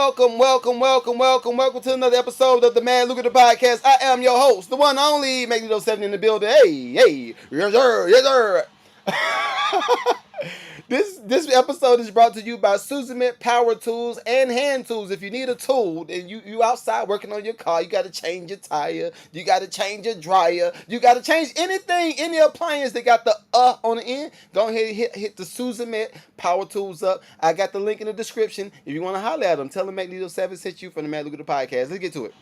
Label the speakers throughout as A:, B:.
A: Welcome to another episode of the Man Lucrative Podcast. I am your host, the one and only Magneto 7 in the building. Hey, yes sir. This episode is brought to you by Suzanne Power Tools and Hand Tools. If you need a tool and you outside working on your car, you got to change your tire, you got to change your dryer, you got to change any appliance that got the on the end. Go ahead and hit the Suzanne Power Tools up. I got the link in the description. If you want to holler at them, tell them Magneto 7 sent you from the Mad Look at the Podcast. Let's get to it.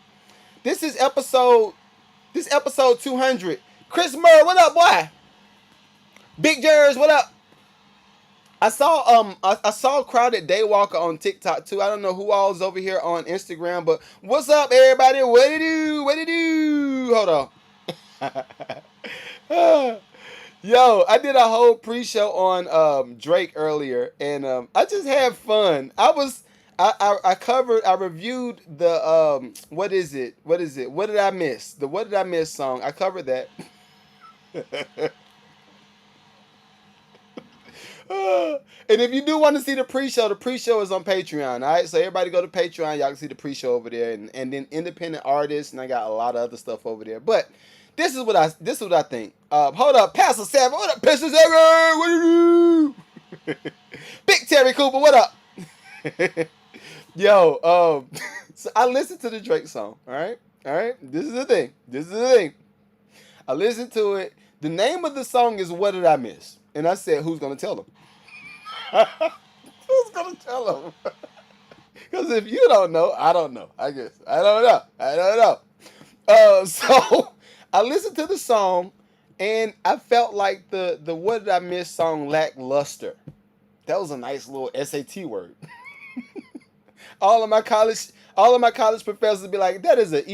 A: This is episode 200. Chris Murray, what up, boy? Big Jers, what up? I saw Crowded Daywalker on TikTok too. I don't know who all is over here on Instagram, but what's up, everybody? What it do? What it do? Hold on. Yo, I did a whole pre-show on Drake earlier, and I just had fun. I reviewed the what is it? What did I miss? The What Did I Miss song. I covered that. And if you do want to see the pre-show is on Patreon. All right, so everybody go to Patreon. Y'all can see the pre-show over there, and then independent artists, and I got a lot of other stuff over there. But this is what I think. Hold up, Pastor Seven. What up, Pastor Seven? What do you do? Big Terry Cooper. What up? Yo, so I listened to the Drake song. All right. This is the thing. I listened to it. The name of the song is "What Did I Miss?" And I said, "Who's gonna tell them?" Who's gonna tell them? Because if you don't know, I don't know. I guess I don't know. So I listened to the song, and I felt like the "What Did I Miss" song lacked luster. That was a nice little SAT word. all of my college professors be like, that's the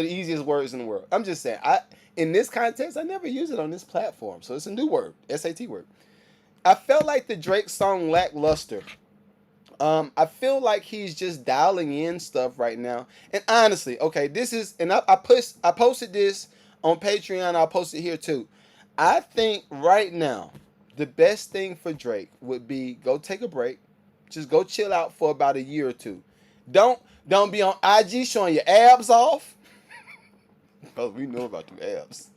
A: easiest words in the world. I'm just saying, in this context, I never use it on this platform, so it's a new word, SAT word. I felt like the Drake song lacked luster. I feel like he's just dialing in stuff right now. And honestly, okay, this is, and I posted this on Patreon. I'll post it here too. I think right now, the best thing for Drake would be go take a break. Just go chill out for about a year or two. Don't be on IG showing your abs off. Because we know about the abs.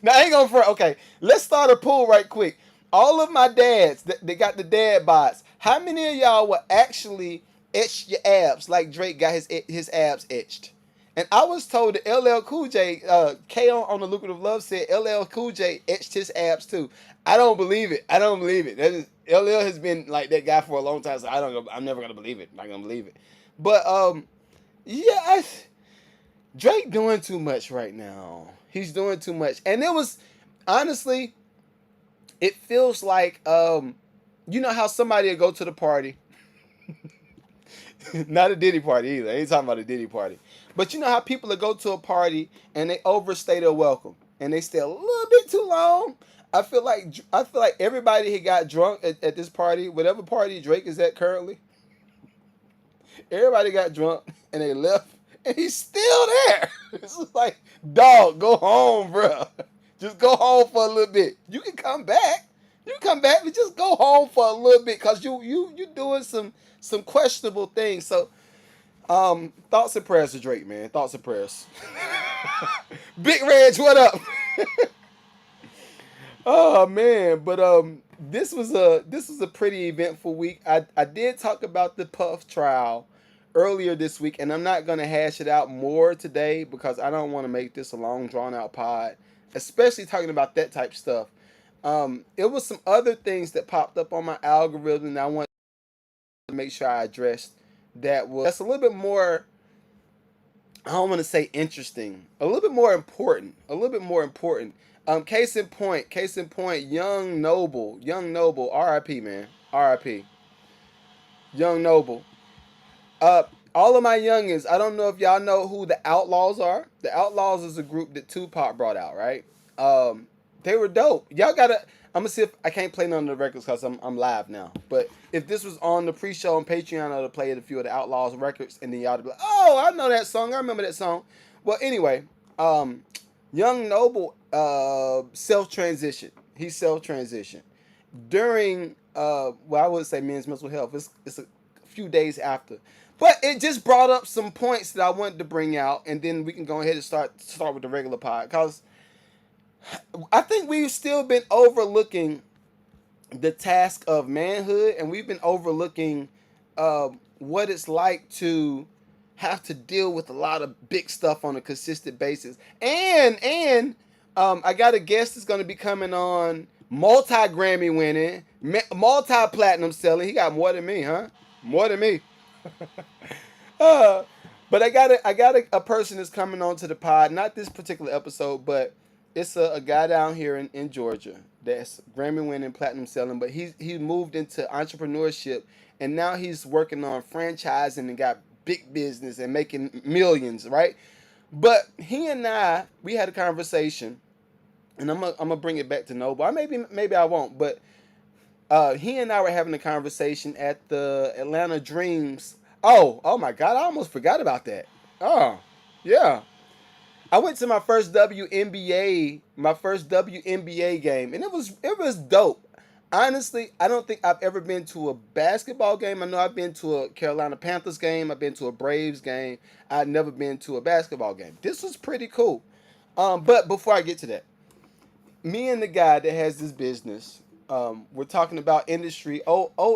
A: Now, I ain't gonna front. Okay, let's start a poll right quick. All of my dads, they got the dad bods. How many of y'all will actually etch your abs like Drake got his abs etched? And I was told that LL Cool J, K on the Lucrative Love said LL Cool J etched his abs too. I don't believe it. LL has been like that guy for a long time, so I'm never gonna believe it. I'm not gonna believe it. But yeah, Drake doing too much right now. He's doing too much, and it was honestly, it feels like you know how somebody will go to the party. Not a Diddy party either. I ain't talking about a Diddy party. But you know how people will go to a party and they overstay their welcome and they stay a little bit too long. I feel like everybody had got drunk at this party, whatever party Drake is at currently. Everybody got drunk and they left, and he's still there. It's just like, dog, go home, bro. Just go home for a little bit. You can come back. But just go home for a little bit, because you doing some questionable things. So, thoughts and prayers to Drake, man. Thoughts and prayers. Big Reg, what up? Oh man, but this was a pretty eventful week. I did talk about the Puff trial earlier this week, and I'm not gonna hash it out more today because I don't want to make this a long drawn out pod, especially talking about that type of stuff. It was some other things that popped up on my algorithm that I want to make sure I addressed. That's a little bit more, I don't want to say interesting, a little bit more important. Case in point, Young Noble, R.I.P. man, R.I.P. Young Noble. All of my youngins, I don't know if y'all know who the Outlaws are. The Outlaws is a group that Tupac brought out, right? They were dope. Y'all gotta. I'm gonna see if I can't play none of the records because I'm live now. But if this was on the pre-show on Patreon, I would play a few of the Outlaws records, and then y'all would be like, "Oh, I know that song. I remember that song." Well, anyway, Young Noble self-transitioned. He self-transitioned during I would say men's mental health. It's a few days after. But it just brought up some points that I wanted to bring out, and then we can go ahead and start with the regular pod. Because I think we've still been overlooking the task of manhood, and we've been overlooking what it's like to have to deal with a lot of big stuff on a consistent basis. And I got a guest that's going to be coming on, multi Grammy winning, multi platinum selling. He got more than me, huh? More than me. Uh, but I got a person that's coming on to the pod. Not this particular episode, but it's a guy down here in Georgia that's Grammy winning, platinum selling. But he moved into entrepreneurship, and now he's working on franchising and got big business and making millions, right? But he and we had a conversation, and I'm gonna bring it back to Noble. I maybe I won't, but he and I were having a conversation at the Atlanta Dreams. Oh my God! I almost forgot about that. Oh, yeah. I went to my first WNBA game, and it was dope. Honestly, I don't think I've ever been to a basketball game. I know I've been to a Carolina Panthers game. I've been to a Braves game. I've never been to a basketball game. This was pretty cool. But before I get to that, me and the guy that has this business, we're talking about industry,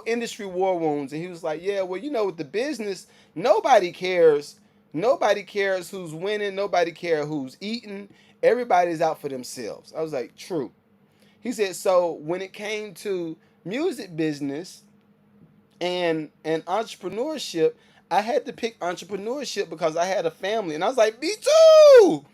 A: industry war wounds, and he was like, "Yeah, well, with the business, nobody cares. Nobody cares who's winning. Nobody cares who's eating. Everybody's out for themselves." I was like, "True." He said, "So when it came to music business and entrepreneurship, I had to pick entrepreneurship because I had a family." And I was like, "Me too."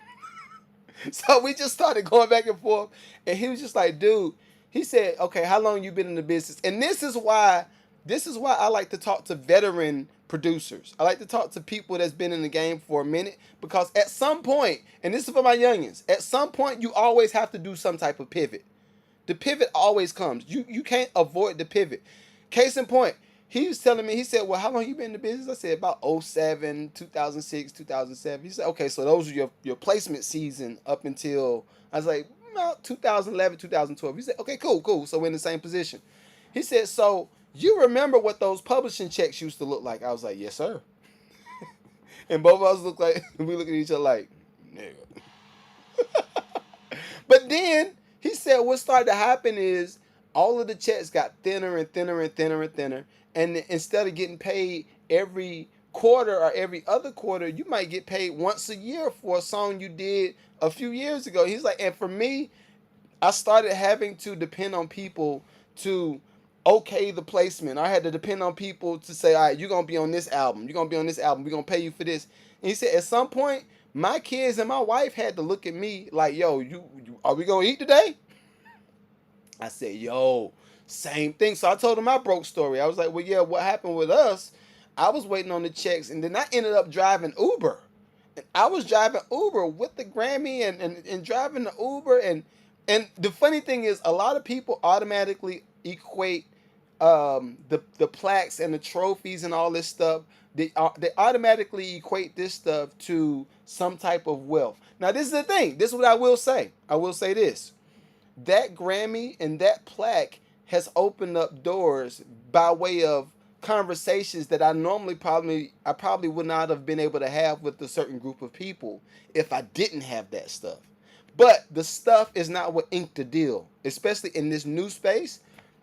A: So we just started going back and forth, and he was just like, "Dude," he said, "Okay, how long you been in the business?" And this is why I like to talk to veteran producers. I like to talk to people that's been in the game for a minute, because at some point, and this is for my youngins, at some point you always have to do some type of pivot. The pivot always comes. You can't avoid the pivot. Case in point, he was telling me, he said, "Well, how long you been in the business?" I said, "About '07, 2006, 2007. He said, "Okay, so those are your placement season up until," I was like, "About 2011, 2012. He said, "Okay, cool, cool. So we're in the same position." He said, "So you remember what those publishing checks used to look like?" I was like, "Yes, sir." And both of us look like, we look at each other like, "Nigga." But then he said what started to happen is all of the checks got thinner and thinner and thinner and thinner. And instead of getting paid every quarter or every other quarter, you might get paid once a year for a song you did a few years ago. He's like, and for me, I started having to depend on people to okay the placement. I had to depend on people to say, "All right, you're gonna be on this album. You're gonna be on this album. We're gonna pay you for this." And he said, at some point, my kids and my wife had to look at me like, "Yo, you are we gonna eat today?" I said, "Yo, same thing." So I told him my broke story. I was like, "Well, yeah, what happened with us? I was waiting on the checks, and then I ended up driving Uber. And I was driving Uber with the Grammy and driving the Uber. And the funny thing is, a lot of people automatically equate the plaques and the trophies and all this stuff. They automatically equate this stuff to some type of wealth. Now, this is the thing. This is what I will say. I will say this: that Grammy and that plaque has opened up doors by way of conversations that I probably would not have been able to have with a certain group of people if I didn't have that stuff. But the stuff is not what inked the deal, especially in this new space.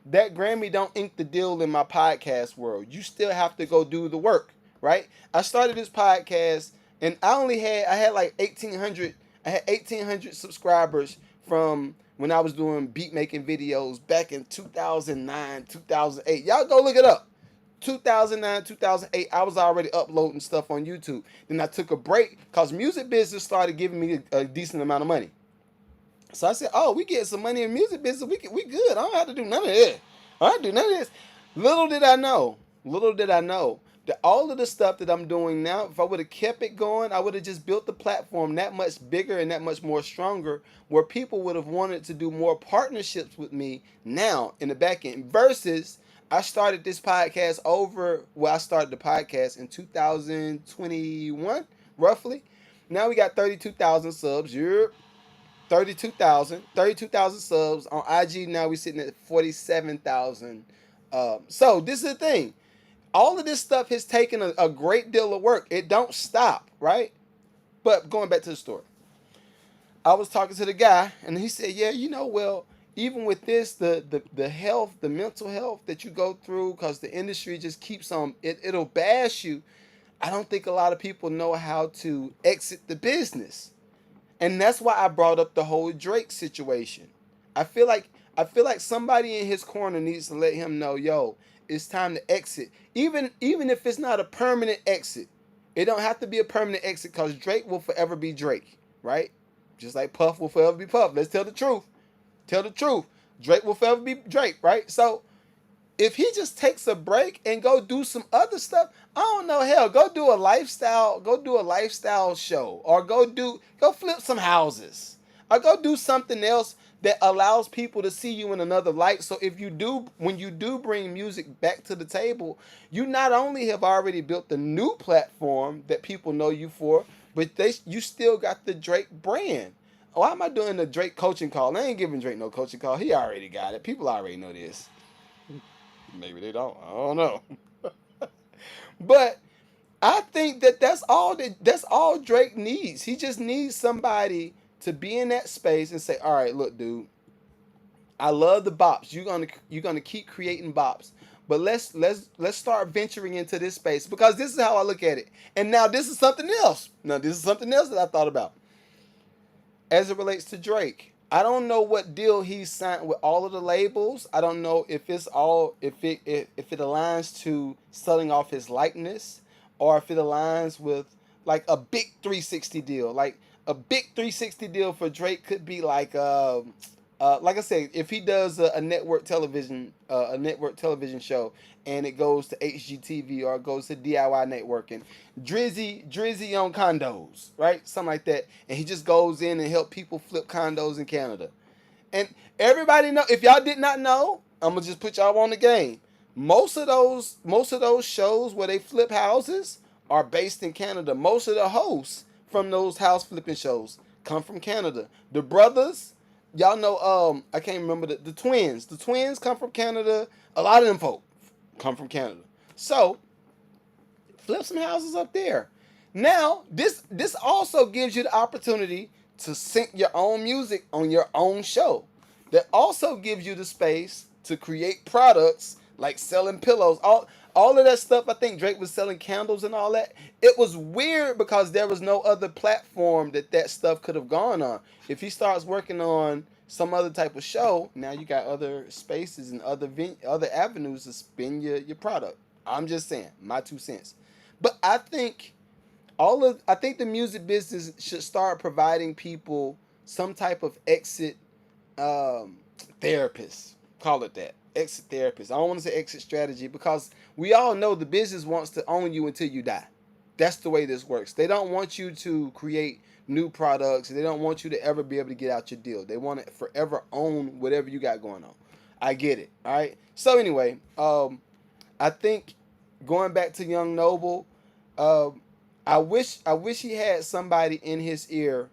A: That Grammy don't ink the deal in my podcast world. You still have to go do the work, right? I started this podcast, and I had like 1,800. I had 1,800 subscribers from when I was doing beat making videos back in 2009, 2008. Y'all go look it up. 2009, 2008, I was already uploading stuff on YouTube. Then I took a break because music business started giving me a decent amount of money. So I said, "Oh, we get some money in music business. We good. I don't have to do none of this. I don't do none of this." Little did I know, little did I know that all of the stuff that I'm doing now, if I would have kept it going, I would have just built the platform that much bigger and that much more stronger, where people would have wanted to do more partnerships with me now in the back end. Versus, I started this podcast I started the podcast in 2021, roughly. Now we got 32,000 subs. You're 32,000 subs on IG. Now we sitting at 47,000. So this is the thing. All of this stuff has taken a great deal of work. It don't stop, right? But going back to the story, I was talking to the guy, and he said, "Yeah, well, even with this, the health, the mental health that you go through, because the industry just keeps on, it'll bash you. I don't think a lot of people know how to exit the business." And that's why I brought up the whole Drake situation. I feel like I feel like somebody in his corner needs to let him know, yo, it's time to exit. Even if it's not a permanent exit. It don't have to be a permanent exit because Drake will forever be Drake, right? Just like Puff will forever be Puff. Let's tell the truth. Tell the truth. Drake will forever be Drake, right? So if he just takes a break and go do some other stuff, I don't know, hell, go do a lifestyle show, or go flip some houses, or go do something else that allows people to see you in another light. So if you do, when you do bring music back to the table, you not only have already built the new platform that people know you for, but you still got the Drake brand. Why am I doing the Drake coaching call? I ain't giving Drake no coaching call. He already got it. People already know this. Maybe they don't. I don't know. But I think that that's all Drake needs. He just needs somebody to be in that space and say, "All right, look, dude, I love the bops. You're gonna keep creating bops, but let's start venturing into this space, because this is how I look at it." And now this is something else. Now this is something else that I thought about as it relates to Drake. I don't know what deal he signed with all of the labels. I don't know if it's all if it aligns to selling off his likeness, or if it aligns with like a big 360 deal. Like a big 360 deal for Drake could be like I said, if he does a network television show, and it goes to HGTV or it goes to DIY Network, and Drizzy on condos, right? Something like that. And he just goes in and help people flip condos in Canada. And everybody know, if y'all did not know, I'm gonna just put y'all on the game. Most of those shows where they flip houses are based in Canada. Most of the hosts from those house flipping shows come from Canada. The brothers, y'all know, I can't remember the twins. The twins come from Canada. A lot of them folk come from Canada. So flip some houses up there. Now, this also gives you the opportunity to sync your own music on your own show. That also gives you the space to create products like selling pillows. All of that stuff. I think Drake was selling candles and all that. It was weird because there was no other platform that stuff could have gone on. If he starts working on some other type of show, now you got other spaces and other avenues to spin your product. I'm just saying, my 2 cents. But I think the music business should start providing people some type of exit um, therapist. Call it that. Exit therapist. I don't want to say exit strategy, because we all know the business wants to own you until you die. That's the way this works. They don't want you to create new products. They don't want you to ever be able to get out your deal. They want to forever own whatever you got going on. I get it. All right. So anyway, I think going back to Young Noble, um, I wish he had somebody in his ear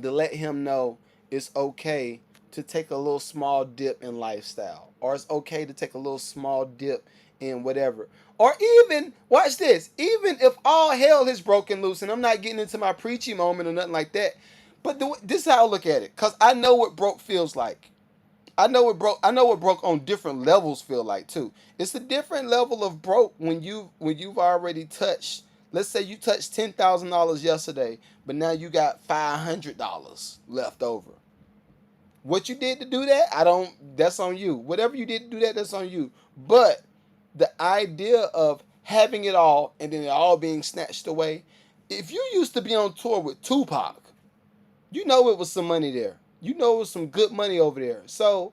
A: to let him know it's okay to take a little small dip in lifestyle, or it's okay to take a little small dip in whatever. Or even, watch this, even if all hell has broken loose, and I'm not getting into my preachy moment or nothing like that, but this is how I look at it, because I know what broke feels like. I know what broke on different levels feel like too. It's a different level of broke when you've already touched. Let's say you touched $10,000 yesterday, but now you got $500 left over. What you did to do that, I don't. That's on you. Whatever you did to do that, that's on you. But the idea of having it all and then it all being snatched away. If you used to be on tour with Tupac, you know it was some money there. You know it was some good money over there. So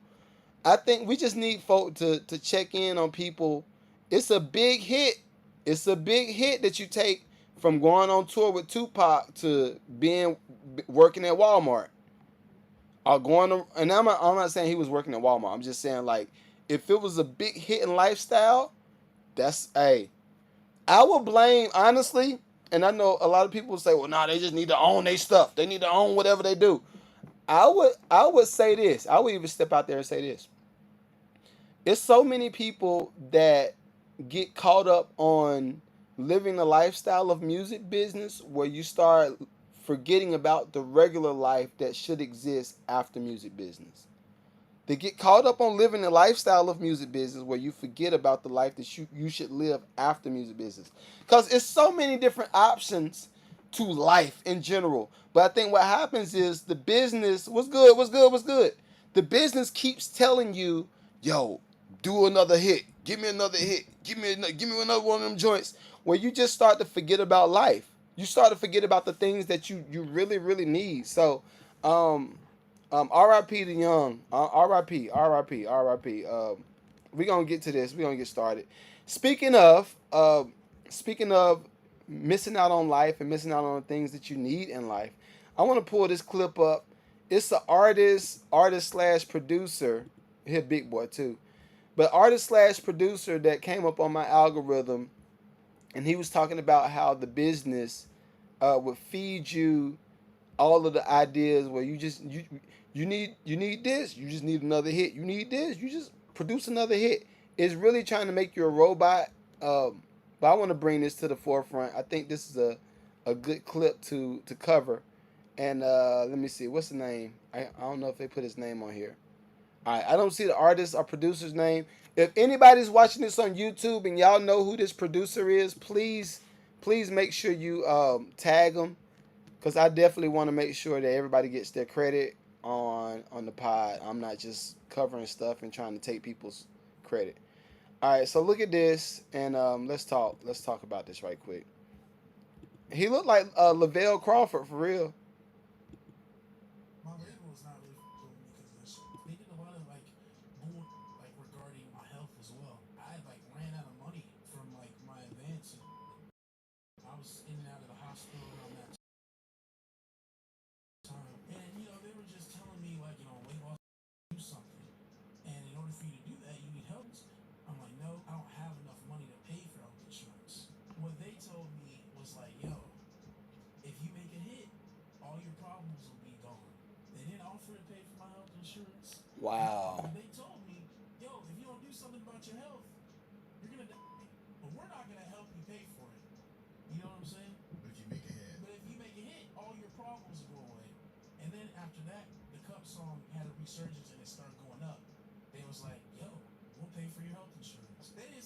A: I think we just need folk to check in on people. It's a big hit. It's a big hit that you take from going on tour with Tupac to being working at Walmart, or going to, and I'm not saying he was working at Walmart. I'm just saying, like, if it was a big hit in lifestyle, that's hey. I would blame, honestly, and I know a lot of people say, well, nah, they just need to own their stuff. They need to own whatever they do. I would say this. I would even step out there and say this. It's so many people that get caught up on living the lifestyle of music business where you start forgetting about the regular life that should exist after music business. They get caught up on living the lifestyle of music business where you forget about the life that you should live after music business. Because it's so many different options to life in general. But I think what happens is the business, what's good, what's good, what's good. The business keeps telling you, yo, do another hit. Give me another hit. Give me another one of them joints. Where you just start to forget about life. You start to forget about the things that you really, really need. So, R.I.P. the young. R.I.P. R.I.P. R.I.P. We gonna get to this. We gonna get started. Speaking of, speaking of missing out on life and missing out on the things that you need in life, I want to pull this clip up. It's an artist slash producer. He a big boy too, but artist slash producer that came up on my algorithm, and he was talking about how the business would feed you all of the ideas where you need this, you just need another hit. You need this, you just produce another hit. It's really trying to make you a robot. But I want to bring this to the forefront. I think this is a good clip to cover. And let me see, what's the name? I don't know if they put his name on here. All right, I don't see the artist or producer's name. If anybody's watching this on YouTube and y'all know who this producer is, please make sure you tag them, because I definitely want to make sure that everybody gets their credit on the pod. I'm not just covering stuff and trying to take people's credit. All right, so look at this, and let's talk about this right quick. He looked like Lavelle Crawford for real. Wow.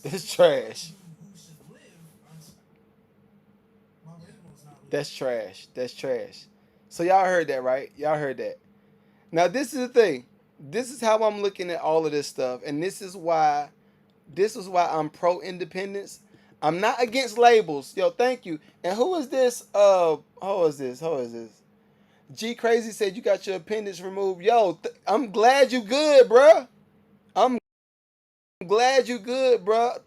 A: That's trash. That's trash. That's trash. So y'all heard that, right? Y'all heard that. Now this is the thing. This is how I'm looking at all of this stuff, and this is why I'm pro independence. I'm not against labels. Yo, thank you. And who is this? Who is this? Who is this? G Crazy said you got your appendix removed. Yo, I'm glad you good, bruh. I'm glad you good, bruh.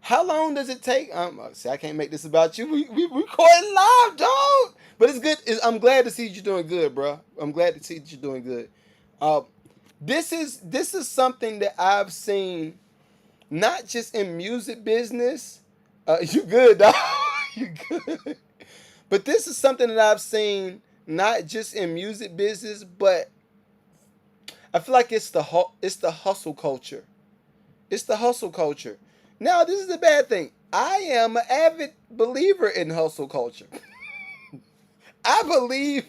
A: How long does it take? See, I can't make this about you. We recording live, dog. But it's good. I'm glad to see you doing good, bro. I'm glad to see that you're doing good. Uh, this is something that I've seen not just in music business. You good, dog? You good? But this is something that I've seen not just in music business, but I feel like it's the hustle culture. It's the hustle culture. Now, this is the bad thing. I am an avid believer in hustle culture. I believe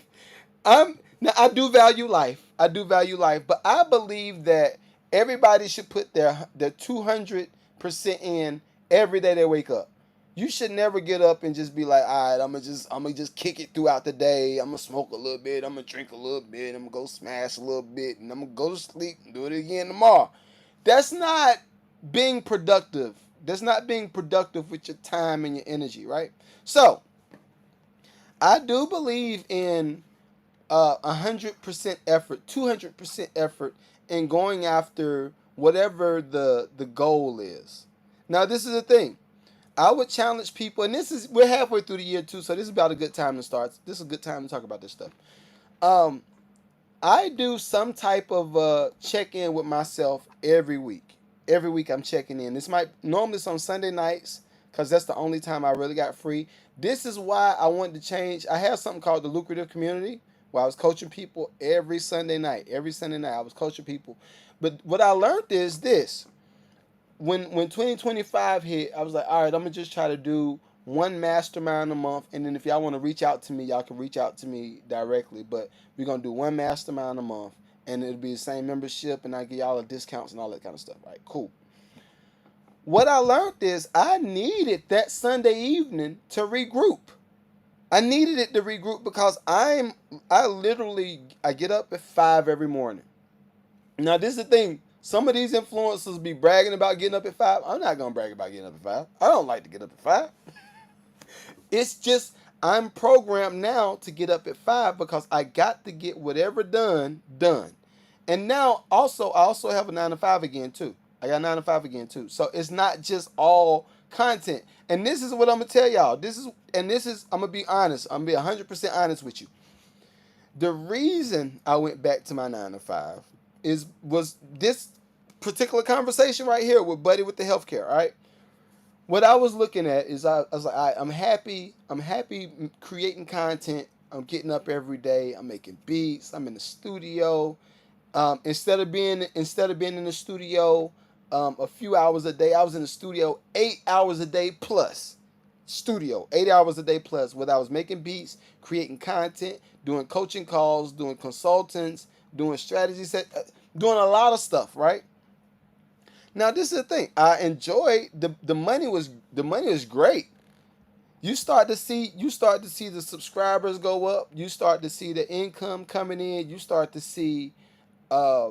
A: I do value life. I do value life, but I believe that everybody should put their 200% in every day they wake up. You should never get up and just be like, all right, I'm gonna just kick it throughout the day. I'm gonna smoke a little bit. I'm gonna drink a little bit. I'm gonna go smash a little bit, and I'm gonna go to sleep and do it again tomorrow. That's not being productive. That's not being productive with your time and your energy, right? So I do believe in 100% effort, 200% effort in going after whatever the goal is. Now, this is the thing. I would challenge people, and we're halfway through the year too, so this is about a good time to start. This is a good time to talk about this stuff. Um, I do some type of check in with myself every week. Every week I'm checking in. This might normally it's on Sunday nights because that's the only time I really got free. This is why I wanted to change. I have something called the Lucrative Community where I was coaching people every Sunday night. Every Sunday night I was coaching people. But what I learned is this. when 2025 hit, I was like, all right, I'm gonna just try to do one mastermind a month, and then if y'all want to reach out to me, y'all can reach out to me directly. But we're gonna do one mastermind a month, and it'll be the same membership, and I give y'all discounts and all that kind of stuff. Right, cool. What I learned is I needed that Sunday evening to regroup. I needed it to regroup because I get up at 5 every morning. Now this is the thing. Some of these influencers be bragging about getting up at 5. I'm not gonna brag about getting up at 5. I don't like to get up at 5. It's just I'm programmed now to get up at 5 because I got to get whatever done. And now I also have a 9 to 5 again too. I got 9 to 5 again too. So it's not just all content. And this is what I'm gonna tell y'all. This is I'm gonna be honest. I'm gonna be 100% honest with you. The reason I went back to my 9 to 5 was this particular conversation right here with Buddy with the healthcare. All right. What I was looking at is I was like, I'm happy. I'm happy creating content. I'm getting up every day. I'm making beats. I'm in the studio. Instead of being in the studio a few hours a day, I was in the studio 8 hours a day plus. Studio 8 hours a day plus. Whether I was making beats, creating content, doing coaching calls, doing consultants, doing strategy set, doing a lot of stuff. Right now, this is the thing. I enjoy the money was great. You start to see the subscribers go up. You start to see the income coming in. You start to see uh,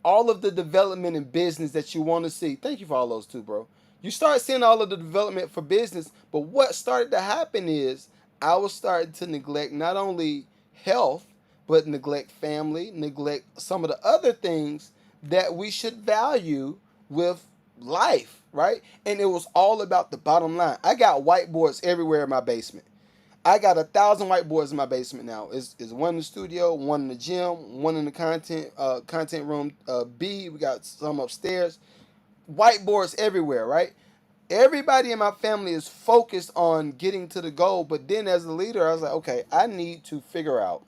A: all of the development in business that you want to see. Thank you for all those too, bro. You start seeing all of the development for business, but what started to happen is I was starting to neglect not only health, but neglect family, neglect some of the other things that we should value with life, right? And it was all about the bottom line. I got whiteboards everywhere in my basement. I got 1,000 whiteboards in my basement now. Is one in the studio, one in the gym, one in the content room B. We got some upstairs. Whiteboards everywhere, right? Everybody in my family is focused on getting to the goal, but then as a leader, I was like, okay, I need to figure out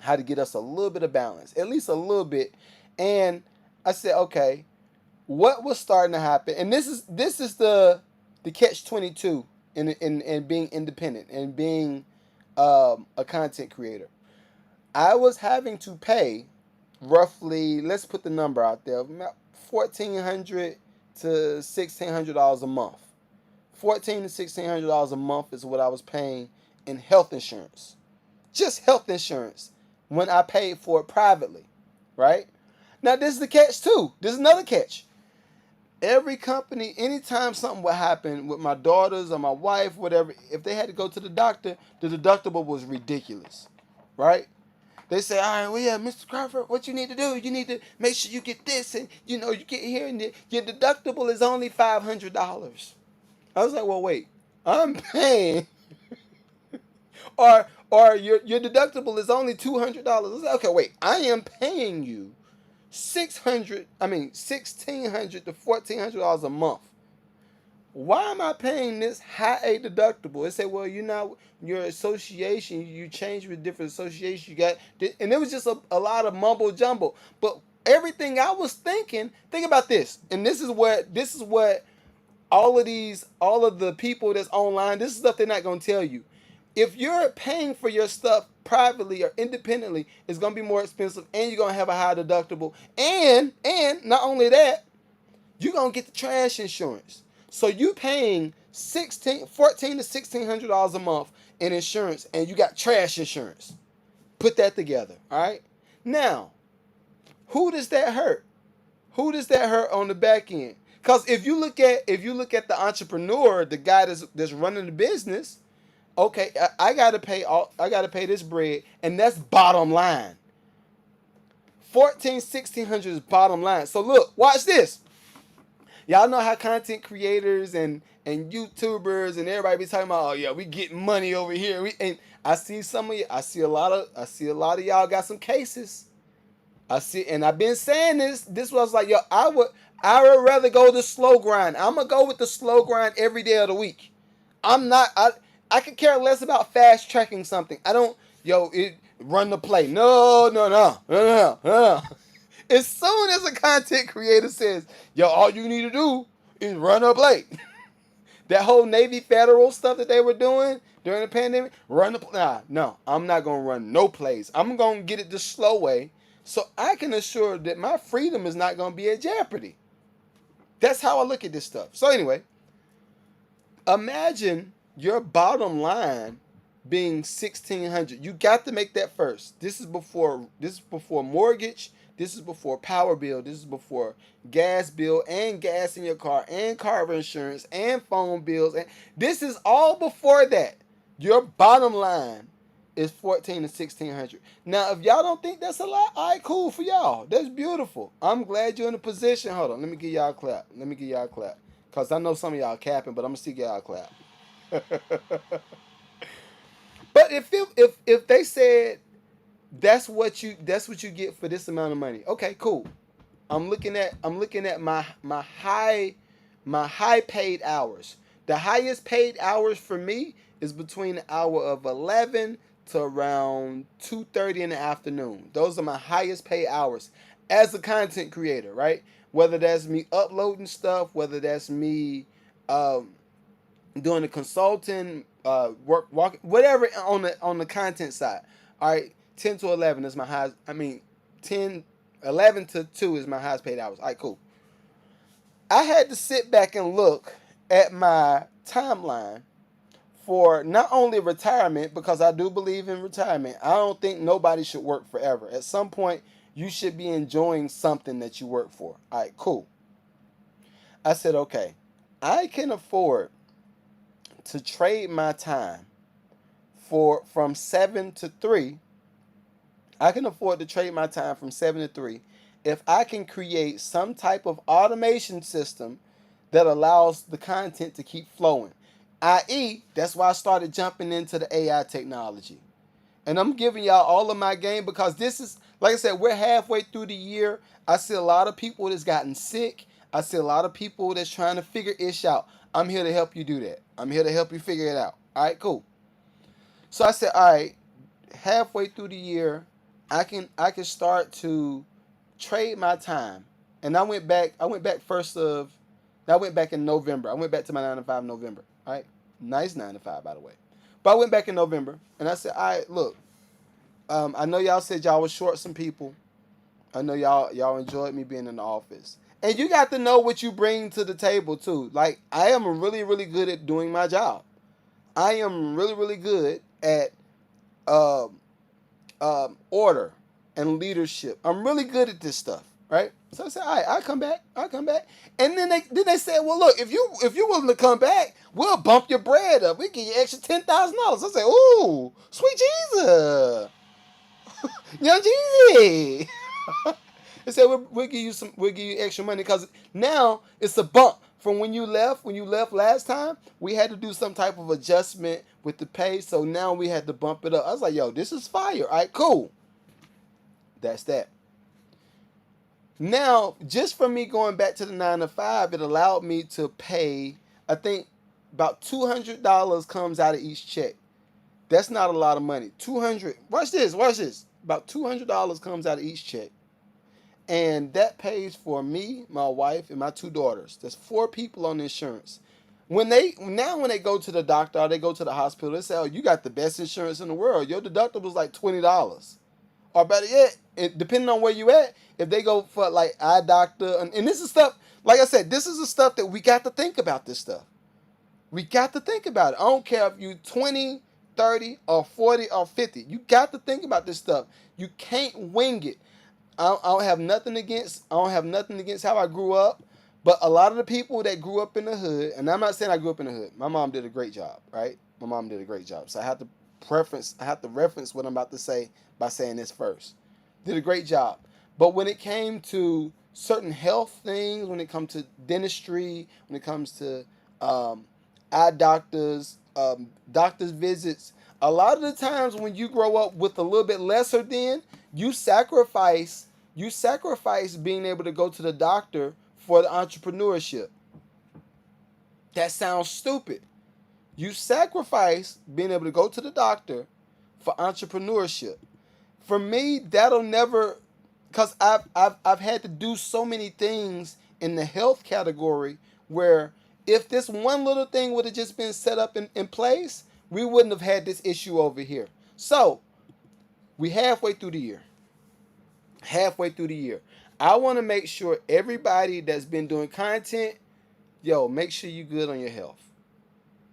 A: how to get us a little bit of balance, at least a little bit. And I said, okay, what was starting to happen? And this is the catch 22 in being independent and being a content creator. I was having to pay roughly, let's put the number out there, $1,400 to $1,600 a month. $1,400 to $1,600 a month is what I was paying in health insurance, just health insurance, when I paid for it privately, right? Now this is the catch too. This is another catch. Every company, anytime something would happen with my daughters or my wife, whatever, if they had to go to the doctor, the deductible was ridiculous, right? They say, all right, well, yeah, Mr. Crawford, what you need to do, you need to make sure you get this, and you get here, and your deductible is only $500. I was like, well, wait, I'm paying, or your deductible is only $200. I was like, okay, wait, I am paying you 1,600 to $1,400 a month. Why am I paying this high a deductible? They say, well, you're not your association. You change with different associations. You got, and it was just a lot of mumbo jumbo. But everything I was thinking, think about this, and this is what all of the people that's online, this is stuff they're not gonna tell you. If you're paying for your stuff privately or independently, it's gonna be more expensive, and you're gonna have a high deductible, and not only that, you're gonna get the trash insurance. So you paying 14 to $1,600 a month in insurance, and you got trash insurance. Put that together, all right? Now, who does that hurt? Who does that hurt on the back end? Because if you look at the entrepreneur, the guy that's running the business, okay, I gotta pay this bread, and that's bottom line. 1600 is bottom line. So look, watch this. Y'all know how content creators and YouTubers and everybody be talking about, oh yeah, we getting money over here. And I see some of you. I see a lot of y'all got some cases. I see, and I've been saying this. This was like, yo, I would rather go the slow grind. I'm gonna go with the slow grind every day of the week. I'm not. I could care less about fast tracking something. I don't. Run the play. No. As soon as a content creator says, yo, all you need to do is run a play. That whole Navy Federal stuff that they were doing during the pandemic, no, I'm not gonna run no plays. I'm gonna get it the slow way, so I can assure that my freedom is not gonna be at jeopardy. That's how I look at this stuff. So anyway, imagine your bottom line being 1,600. You got to make that first. This is before mortgage. This is before power bill. This is before gas bill and gas in your car and car insurance and phone bills. And this is all before that. Your bottom line is 14 to 1,600. Now, if y'all don't think that's a lot, all right, cool for y'all. That's beautiful. I'm glad you're in a position. Hold on, let me give y'all a clap. Cause I know some of y'all capping, but I'm gonna still give y'all a clap. But if they said that's what you get for this amount of money, okay, cool. I'm looking at my high paid hours. The highest paid hours for me is between the hour of 11 to around 2:30 in the afternoon. Those are my highest paid hours as a content creator, right? Whether that's me uploading stuff, whether that's me um, doing the consulting, work, walk, whatever on the content side. All right, 10 to 11 is my highest. I mean, 10, 11 to 2 is my highest paid hours. All right, cool. I had to sit back and look at my timeline for not only retirement, because I do believe in retirement. I don't think nobody should work forever. At some point, you should be enjoying something that you work for. All right, cool. I said, okay, I can afford to trade my time for from 7 to 3. I can afford to trade my time from 7 to 3 if I can create some type of automation system that allows the content to keep flowing. I.e., that's why I started jumping into the AI technology. And I'm giving y'all all of my game because this is, like I said, we're halfway through the year. I see a lot of people that's gotten sick. I see a lot of people that's trying to figure ish out. I'm here to help you do that. I'm here to help you figure it out. All right, cool. So I said, all right, halfway through the year, I can start to trade my time. And I went back first of I went back in November. I went back to my 9 to 5 in November. All right. Nice 9 to 5, by the way. But I went back in November and I said, all right, look, I know y'all said y'all was short some people. I know y'all enjoyed me being in the office. And you got to know what you bring to the table too. Like, I am really, really good at doing my job. I am really, really good at um, order and leadership. I'm really good at this stuff, right? So I said, all right, I'll come back. And then they said, well, look, if you willing to come back, we'll bump your bread up. We give you extra $10,000. I said, ooh, sweet Jesus, young Jeezy. They said we'll give you extra money because now it's a bump from when you left. When you left last time, we had to do some type of adjustment with the pay, so now we had to bump it up. I was like, yo, this is fire. All right, cool. That's that. Now, just from me going back to the 9 to 5, it allowed me to pay, I think, about $200 comes out of each check. That's not a lot of money. 200. Watch this. Watch this. About $200 comes out of each check. And that pays for me, my wife, and my 2 daughters. There's 4 people on insurance. When they go to the doctor or they go to the hospital, they say, "Oh, you got the best insurance in the world. Your deductible is like $20." Or better yet, depending on where you at, if they go for like eye doctor, and this is stuff. Like I said, this is the stuff that we got to think about. This stuff we got to think about it. I don't care if you 20, 30, or 40 or 50. You got to think about this stuff. You can't wing it. I don't have nothing against. I don't have nothing against how I grew up, but a lot of the people that grew up in the hood, and I'm not saying I grew up in the hood. My mom did a great job, right? My mom did a great job. So I have to preference. I have to reference what I'm about to say by saying this first. Did a great job, but when it came to certain health things, when it comes to dentistry, when it comes to um, eye doctors, doctor's visits, a lot of the times when you grow up with a little bit lesser than, you sacrifice being able to go to the doctor for the entrepreneurship. That sounds stupid. You sacrifice being able to go to the doctor for entrepreneurship. For me, that'll never. because I've had to do so many things in the health category where if this one little thing would have just been set up in place, we wouldn't have had this issue over here. So we halfway through the year. Halfway through the year. I want to make sure everybody that's been doing content, yo, make sure you good on your health.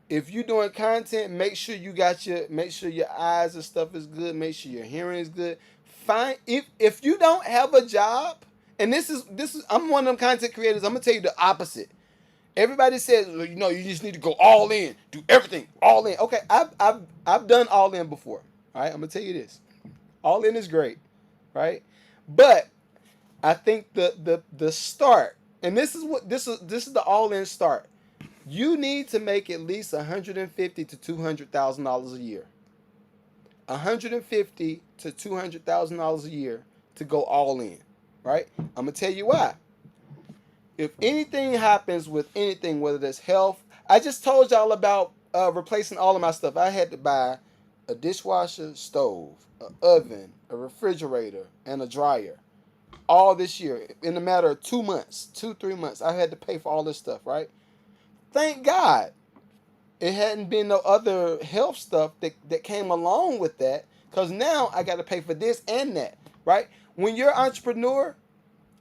A: If you're doing content, make sure your eyes and stuff is good, make sure your hearing is good. Fine. If you don't have a job, and this is I'm one of them content creators, I'm gonna tell you the opposite. Everybody says, well, you just need to go all in, do everything all in. Okay, I've done all in before. All right, I'm gonna tell you this. All in is great, right? But I think the start, and this is the all in start. You need to make at least $150,000 to $200,000 a year. $150,000 to $200,000 a year to go all in, right? I'm gonna tell you why. If anything happens with anything, whether that's health, I just told y'all about replacing all of my stuff. I had to buy a dishwasher, stove, an oven, a refrigerator, and a dryer. All this year, in a matter of 2 months, 3 months, I had to pay for all this stuff, right? Thank God it hadn't been no other health stuff that came along with that, because now I got to pay for this and that, right? When you're an entrepreneur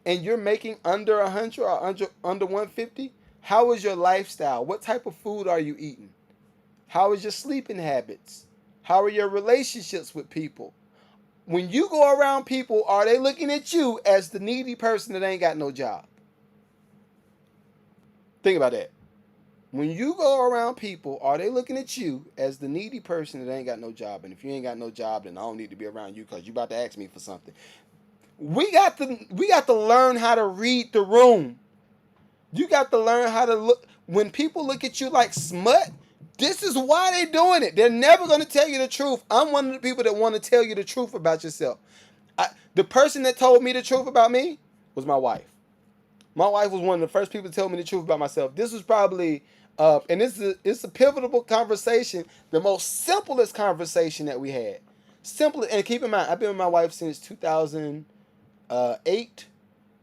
A: and you're making under 100 or under 150, how is your lifestyle? What type of food are you eating? How is your sleeping habits? How are your relationships with people? When you go around people, are they looking at you as the needy person that ain't got no job? Think about that. When you go around people, are they looking at you as the needy person that ain't got no job? And if you ain't got no job, then I don't need to be around you because you about to ask me for something. We got to learn how to read the room. You got to learn how to look. When people look at you like smut, this is why they're doing it. They're never going to tell you the truth. I'm one of the people that want to tell you the truth about yourself. The person that told me the truth about me was my wife. My wife was one of the first people to tell me the truth about myself. This was probably, and it's a pivotal conversation, the most simplest conversation that we had. Simple, and keep in mind, I've been with my wife since 2008.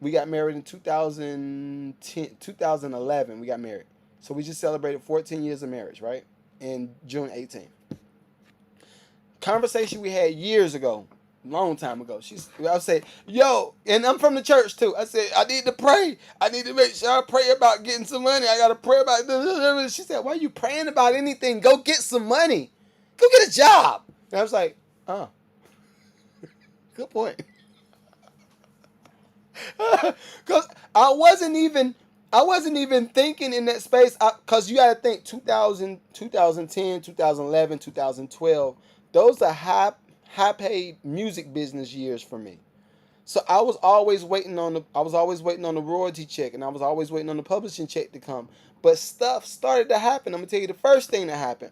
A: We got married in 2010, 2011. We got married. So we just celebrated 14 years of marriage, right? In June 18th. Conversation we had years ago, long time ago. I said, yo, and I'm from the church too. I said, I need to pray. I need to make sure I pray about getting some money. I got to pray about this. She said, why are you praying about anything? Go get some money. Go get a job. And I was like, oh, good point. Because I wasn't even thinking in that space. Because you got to think 2000, 2010, 2011, 2012. Those are high paid music business years for me. So I was always waiting on the royalty check, and I was always waiting on the publishing check to come. But stuff started to happen. I'm gonna tell you the first thing that happened.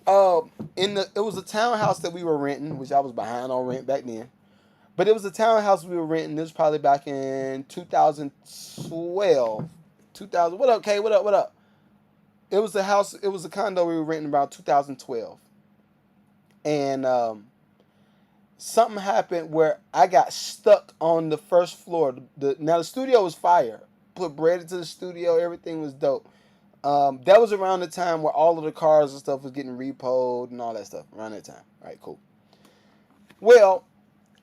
A: It was a townhouse that we were renting, which I was behind on rent back then. But it was a townhouse we were renting. This was probably back in 2012. 2000. What up, Kay? What up? What up? It was a house. It was a condo we were renting about 2012, and something happened where I got stuck on the first floor. Now the studio was fire. Put bread into the studio. Everything was dope. That was around the time where all of the cars and stuff was getting repoed and all that stuff. Around that time. All right, cool. Well,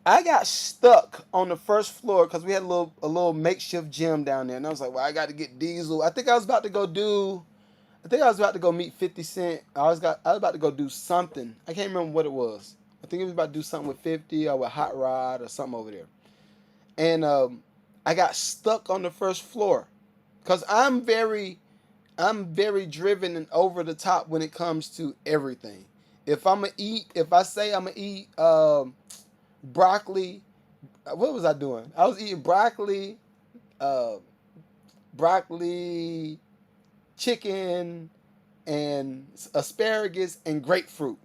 A: I got stuck on the first floor because we had a little makeshift gym down there, and I was like, well, I got to get diesel. I think I was about to go meet 50 Cent. I was about to go do something. I can't remember what it was. I think it was about to do something with 50 or with Hot Rod or something over there. And I got stuck on the first floor because I'm very driven and over the top when it comes to everything. If I say I'm gonna eat broccoli, what was I doing? I was eating uh, broccoli, chicken, and asparagus and grapefruit.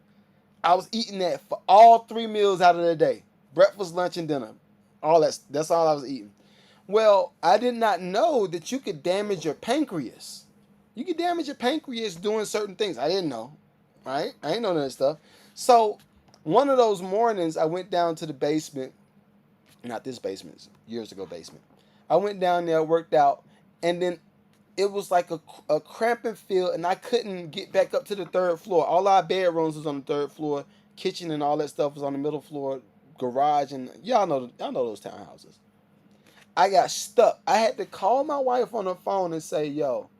A: I was eating that for all 3 meals out of the day. Breakfast, lunch, and dinner. That's all I was eating. Well, I did not know that you could damage your pancreas. You could damage your pancreas doing certain things. I didn't know. Right? I didn't know that stuff. So one of those mornings I went down to the basement Not this basement, years ago basement. I went down there, worked out, and then it was like a cramping feel, and I couldn't get back up to the third floor. All our bedrooms was on the third floor, kitchen and all that stuff was on the middle floor, garage, and y'all know those townhouses. I got stuck. I had to call my wife on the phone and say, "Yo,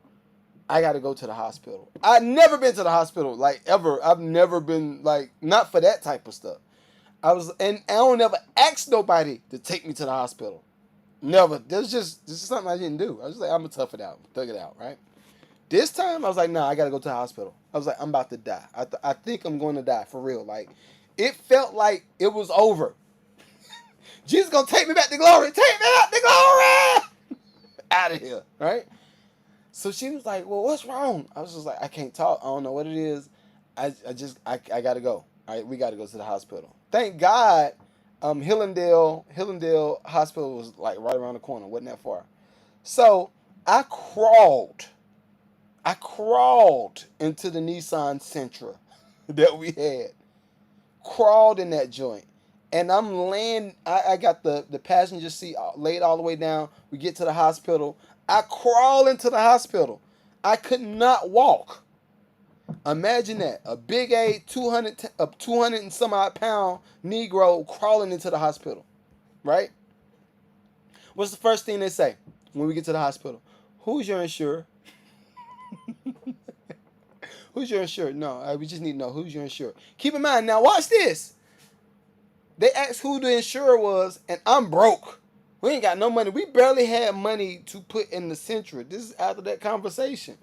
A: I got to go to the hospital." I've never been to the hospital, like ever. I've never been like not for that type of stuff. And I don't ever ask nobody to take me to the hospital. Never. This is something I didn't do. I was like, I'm gonna tough it out, thug it out, right? This time I was like, nah, I gotta go to the hospital. I was like, I'm about to die. I think I'm going to die for real. Like, it felt like it was over. Jesus gonna take me back to glory. Take me back to glory. Out of here, right? So she was like, well, what's wrong? I was just like, I can't talk. I don't know what it is. I gotta go. All right, we gotta go to the hospital. Thank God, Hillendale Hospital was like right around the corner. Wasn't that far? So I crawled. I crawled into the Nissan Sentra that we had. Crawled in that joint. And I'm laying, I got the passenger seat laid all the way down. We get to the hospital. I crawl into the hospital. I could not walk. Imagine that. A big A 200 and some odd pound Negro crawling into the hospital. Right? What's the first thing they say when we get to the hospital? Who's your insurer? Who's your insurer? No, we just need to know who's your insurer. Keep in mind, now watch this. They asked who the insurer was, and I'm broke. We ain't got no money. We barely had money to put in the Centra. This is after that conversation.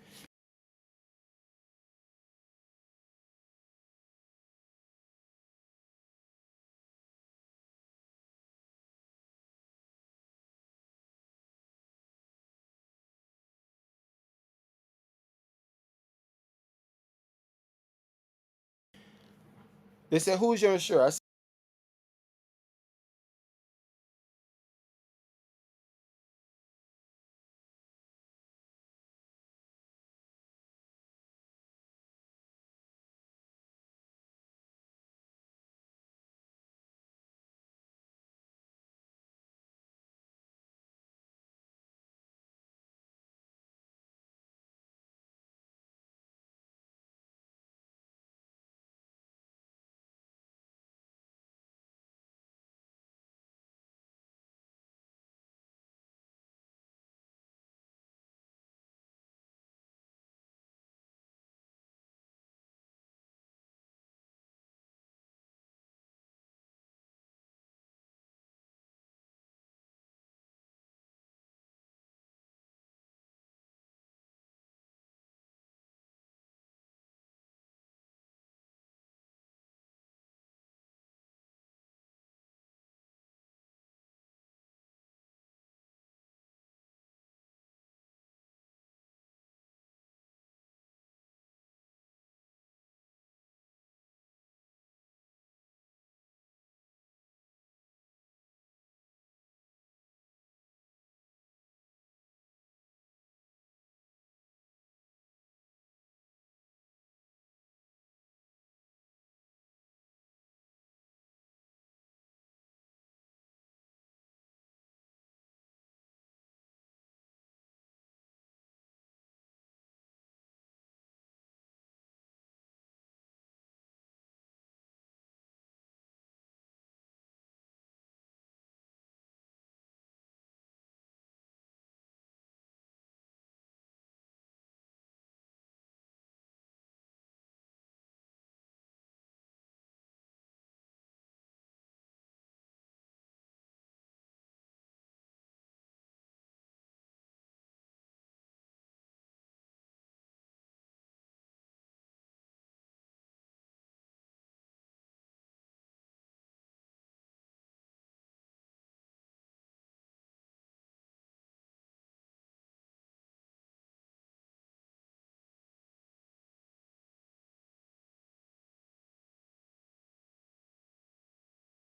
A: They said, who's your insurer? I said,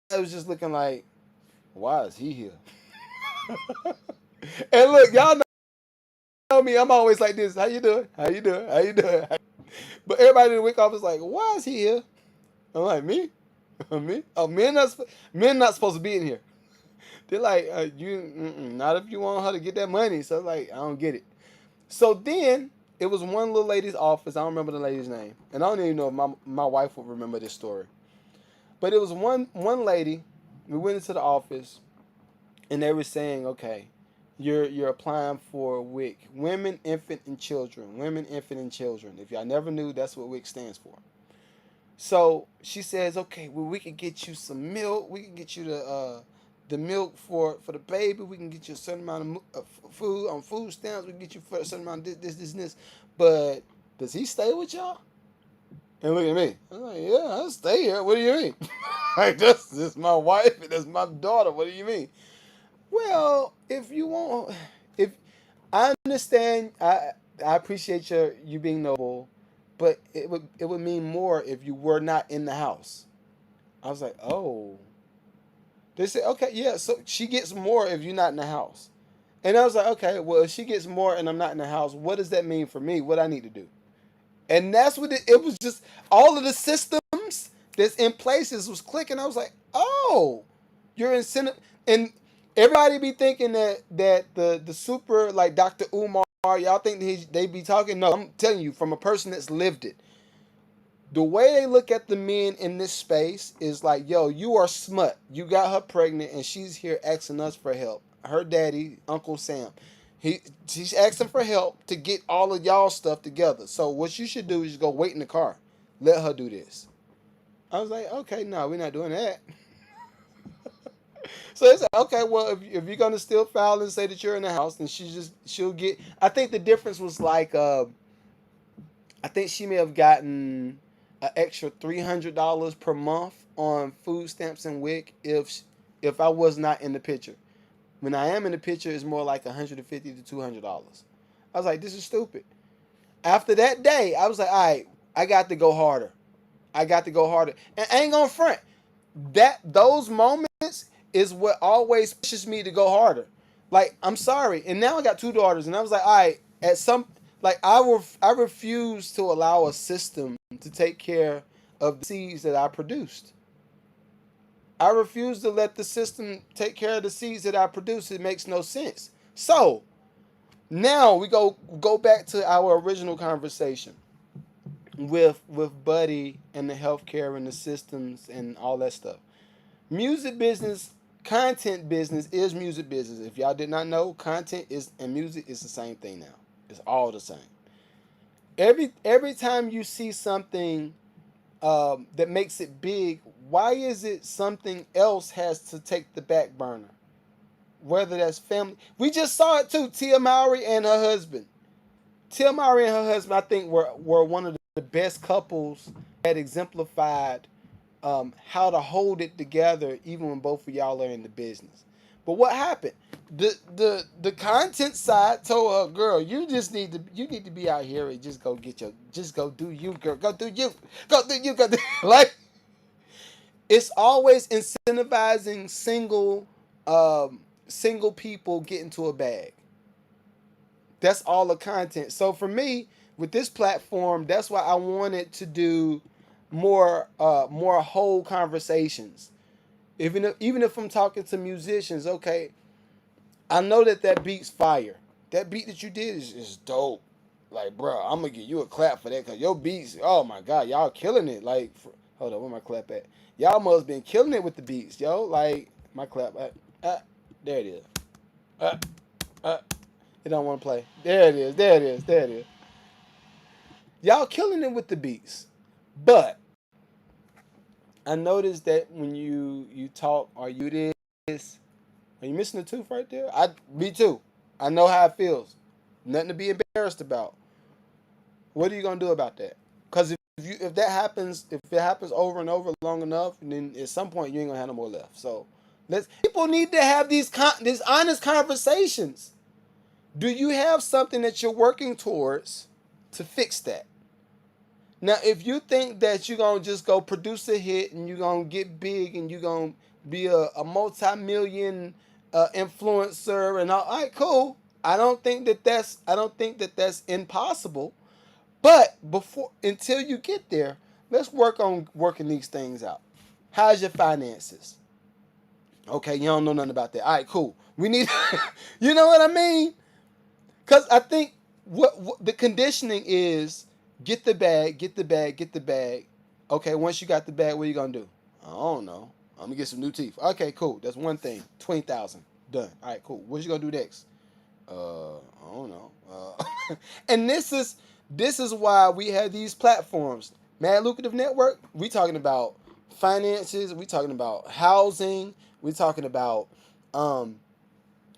A: I was just looking like, why is he here? And look, y'all know me. I'm always like this. How you doing? How you doing? How you doing? But everybody in the wake office is like, why is he here? I'm like, me? Me? Oh, men not supposed to be in here. They're like, not if you want her to get that money. So like, I don't get it. So then it was one little lady's office. I don't remember the lady's name, and I don't even know if my wife will remember this story. But it was one lady. We went into the office, and they were saying, okay, you're applying for WIC, Women, Infant, and Children. Women, Infant, and Children. If y'all never knew, that's what WIC stands for. So she says, okay, well, we can get you some milk. We can get you the milk for the baby. We can get you a certain amount of food on food stamps. We can get you for a certain amount of this, and this. But does he stay with y'all? And look at me. I'm like, yeah, I stay here. What do you mean? Like, this my wife and that's my daughter. What do you mean? Well, if you want, if I understand, I appreciate you being noble, but it would mean more if you were not in the house. I was like, oh. They said, okay, yeah, so she gets more if you're not in the house. And I was like, okay, well, if she gets more and I'm not in the house, what does that mean for me? What I need to do? And that's what it was. Just all of the systems that's in places was clicking. I was like, oh, you're incentive. And everybody be thinking that the super, like Dr. Umar, y'all think they be talking. No, I'm telling you from a person that's lived it. The way they look at the men in this space is like, yo, you are smut. You got her pregnant and she's here asking us for help. Her daddy, Uncle Sam, she's asking for help to get all of y'all stuff together. So what you should do is just go wait in the car. Let her do this. I was like, okay, no, we're not doing that. So it's like, okay, well, if you're gonna still file and say that you're in the house, then she'll get. I think the difference was like, I think she may have gotten an extra $300 per month on food stamps and WIC if I was not in the picture. When I am in the picture, it's more like $150 to $200. I was like, this is stupid. After that day, I was like, all right, I got to go harder. I got to go harder. And I ain't gonna front. Those moments is what always pushes me to go harder. Like, I'm sorry. And now I got two daughters, and I was like, all right, at some like I refuse to allow a system to take care of the seeds that I produced. I refuse to let the system take care of the seeds that I produce. It makes no sense. So now we go back to our original conversation with Buddy and the healthcare and the systems and all that stuff. Music business, content business is music business. If y'all did not know, content is and music is the same thing now. It's all the same. Every time you see something that makes it big, why is it something else has to take the back burner? Whether that's family, we just saw it too. Tia Mowry and her husband. Tia Mowry and her husband, I think, were one of the best couples that exemplified how to hold it together, even when both of y'all are in the business. But what happened? The content side told her, girl, you need to be out here and just go do you, girl, go do you, go do you, go do like it's always incentivizing single people get into a bag. That's all the content. So for me, with this platform, that's why I wanted to do more whole conversations. Even if I'm talking to musicians, okay, I know that beat's fire. That beat that you did is dope. Like, bro, I'm gonna give you a clap for that because your beats, oh my god, y'all killing it. Like, hold on, where my clap at? Y'all must been killing it with the beats, yo. Like, my clap, there it is. Uh, uh, it don't want to play. There it is. There it is. There it is. Y'all killing it with the beats, but I noticed that when you talk or you this, are you missing a tooth right there? Me too. I know how it feels. Nothing to be embarrassed about. What are you gonna do about that? Because if that happens, if it happens over and over long enough, then at some point you ain't gonna have no more left. So people need to have these honest conversations. Do you have something that you're working towards to fix that? Now, if you think that you're gonna just go produce a hit and you're gonna get big and you're gonna be a multi-million influencer and all right, cool. I don't think that that's impossible. But before until you get there, let's work on working these things out. How's your finances? Okay, you don't know nothing about that. All right, cool. We need, you know what I mean? Because I think what the conditioning is: get the bag, get the bag, get the bag. Okay, once you got the bag, what are you gonna do? I don't know. I'm gonna get some new teeth. Okay, cool. That's one thing. 20,000 done. All right, cool. What you gonna do next? I don't know. And this is why we have these platforms. Mad Lucrative Network. We talking about finances. We talking about housing. We talking about um,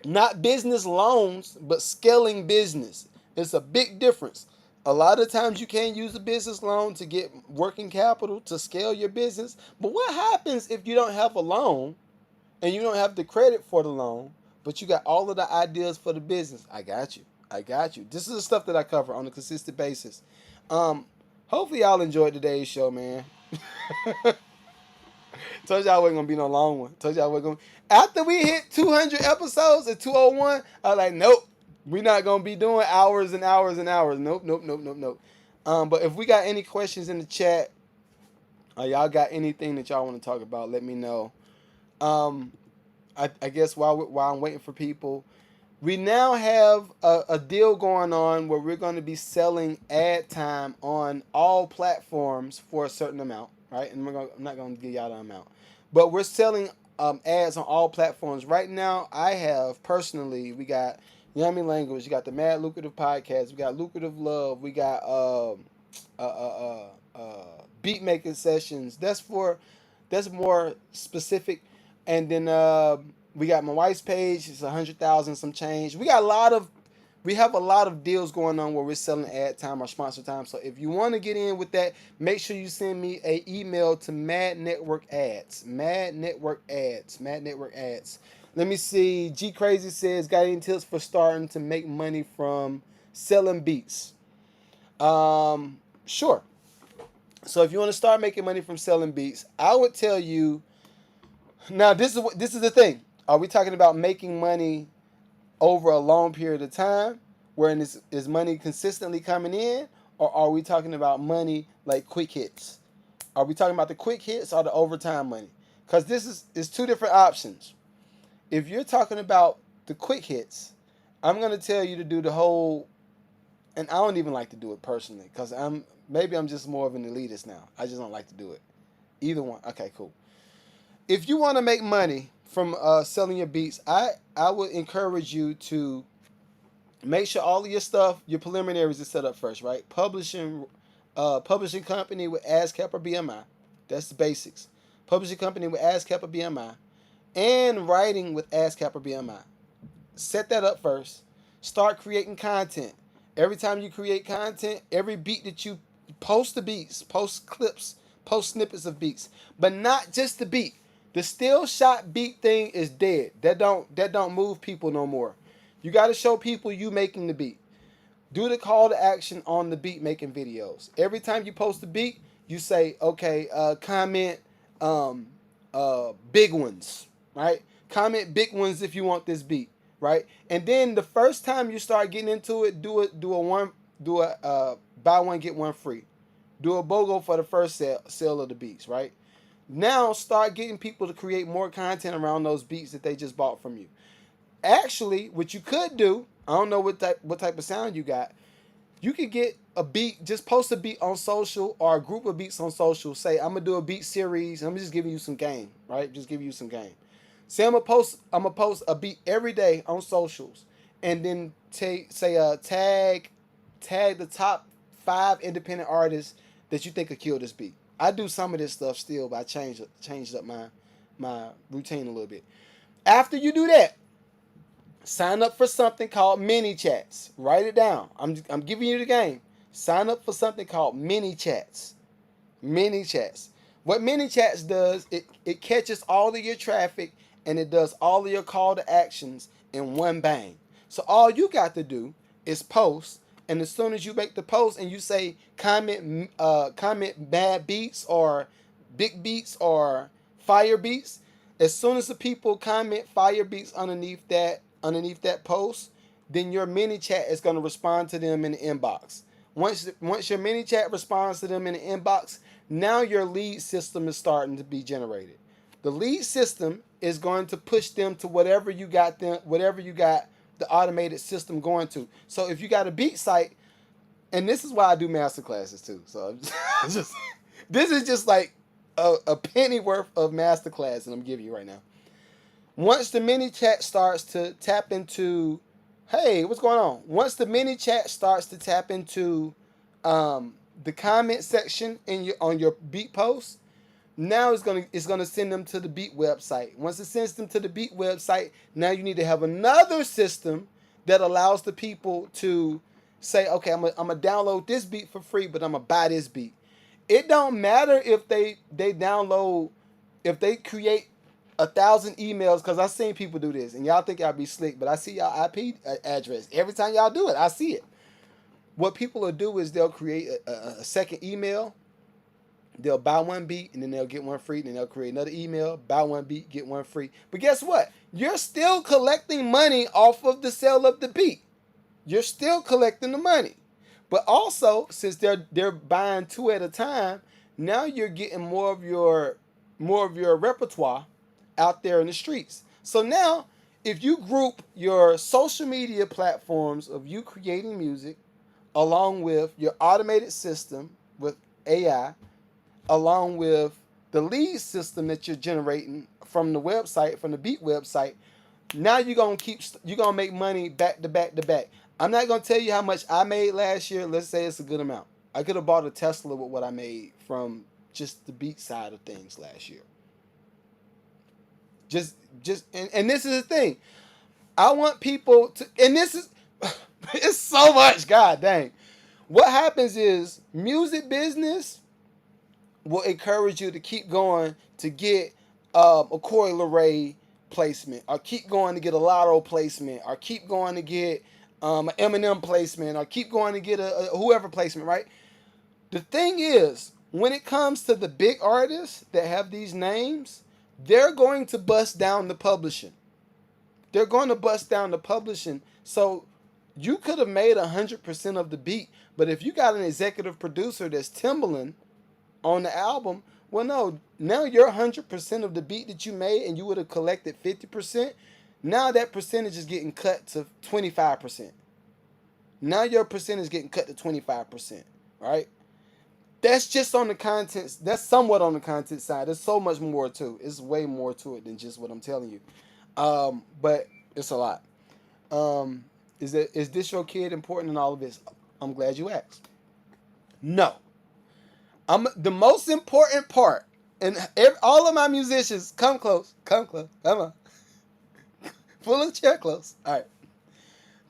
A: not business loans, but scaling business. It's a big difference. A lot of times you can't use a business loan to get working capital to scale your business. But what happens if you don't have a loan and you don't have the credit for the loan, but you got all of the ideas for the business? I got you. I got you. This is the stuff that I cover on a consistent basis. Um, Hopefully y'all enjoyed today's show, man. Told y'all wasn't gonna be no long one. Told y'all wasn't gonna. After we hit 200 episodes at 201, I was like, nope, we're not gonna be doing hours and hours and hours. Nope, nope, nope, nope, nope. But if we got any questions in the chat, or y'all got anything that y'all want to talk about, let me know. Um, I guess while I'm waiting for people, we now have a deal going on where we're going to be selling ad time on all platforms for a certain amount, right? And I'm not going to give y'all the amount, but we're selling ads on all platforms right now. I have personally, we got Yummy Language, we got the Mad Lucrative Podcast, we got Lucrative Love, we got uh, uh, beat making sessions. That's more specific, and then we got my wife's page. It's 100,000 some change. We have a lot of deals going on where we're selling ad time or sponsor time. So if you want to get in with that, make sure you send me a email to Mad Network Ads. Mad Network Ads. Mad Network Ads. Let me see. G Crazy says, got any tips for starting to make money from selling beats? Sure. So if you want to start making money from selling beats, I would tell you. Now this is the thing. Are we talking about making money over a long period of time, where is money consistently coming in, or are we talking about money like quick hits? Are we talking about the quick hits or the overtime money? Because this is two different options. If you're talking about the quick hits, I'm gonna tell you to do the whole. And I don't even like to do it personally because I'm just more of an elitist now. I just don't like to do it. Either one. Okay, cool. If you want to make money from selling your beats, I would encourage you to make sure all of your stuff, your preliminaries, is set up first, right? Publishing company with ASCAP or BMI. That's the basics. Publishing company with ASCAP or BMI, and writing with ASCAP or BMI. Set that up first. Start creating content. Every time you create content, every beat that you post the beats, post clips, post snippets of beats, but not just the beat. The still shot beat thing is dead. That don't move people no more. You got to show people you making the beat. Do the call to action on the beat making videos. Every time you post a beat, you say, okay, comment big ones, right? Comment big ones if you want this beat, right? And then the first time you start getting into it, do a buy one get one free. Do a BOGO for the first sale of the beats, right? Now start getting people to create more content around those beats that they just bought from you. Actually, what you could do, I don't know what type of sound you got. You could get a beat, just post a beat on social or a group of beats on social. Say, I'm gonna do a beat series. I'm just giving you some game, right? Just giving you some game. Say I'm gonna post a beat every day on socials, and then tag the top 5 independent artists that you think could kill this beat. I do some of this stuff still, but I changed up my routine a little bit. After you do that, sign up for something called mini chats. Write it down. I'm giving you the game. Sign up for something called mini chats. Mini chats. What mini chats does, it catches all of your traffic and it does all of your call to actions in one bang. So all you got to do is post, and as soon as you make the post and you say comment bad beats or big beats or fire beats, as soon as the people comment fire beats underneath that post, then your mini chat is going to respond to them in the inbox. Once your mini chat responds to them in the inbox, now your lead system is starting to be generated. The lead system is going to push them to whatever you got the automated system going to. So if you got a beat site, and this is why I do master classes too. So just this is just like a penny worth of master class that I'm giving you right now. Once the mini chat starts to tap into, hey, what's going on? Once the mini chat starts to tap into the comment section in your on your beat post, now it's gonna send them to the beat website. Once it sends them to the beat website, now you need to have another system that allows the people to say, okay, I'm gonna download this beat for free, but I'm gonna buy this beat. It don't matter if they download, if they create 1,000 emails, because I've seen people do this, and y'all think y'all be slick, but I see y'all IP address every time y'all do it. I see it. What people will do is they'll create a second email. They'll buy one beat and then they'll get one free. Then they'll create another email, buy one beat, get one free. But guess what? You're still collecting money off of the sale of the beat. You're still collecting the money. But also, since they're buying two at a time, now you're getting more of your repertoire out there in the streets. So now, if you group your social media platforms of you creating music along with your automated system with AI, along with the lead system that you're generating from the website, from the beat website, now you're gonna make money back to back to back. I'm not gonna tell you how much I made last year. Let's say it's a good amount. I could have bought a Tesla with what I made from just the beat side of things last year. And this is the thing. I want people to, and this is, it's so much. God dang. What happens is music business will encourage you to keep going to get a Corey LeRae placement, or keep going to get a Lotto placement, or keep going to get an Eminem placement, or keep going to get a whoever placement, right? The thing is, when it comes to the big artists that have these names, they're going to bust down the publishing. They're going to bust down the publishing. So you could have made 100% of the beat, but if you got an executive producer that's Timbaland on the album, well, no, now your 100% of the beat that you made and you would have collected 50%, now that percentage is getting cut to 25%. Now your percentage is getting cut to 25%, right? That's just on the content. That's somewhat on the content side. There's so much more to it. It's way more to it than just what I'm telling you. But it's a lot. Is this your kid important in all of this? I'm glad you asked. No. The most important part, and all of my musicians, come close, come on, pull the chair close. All right.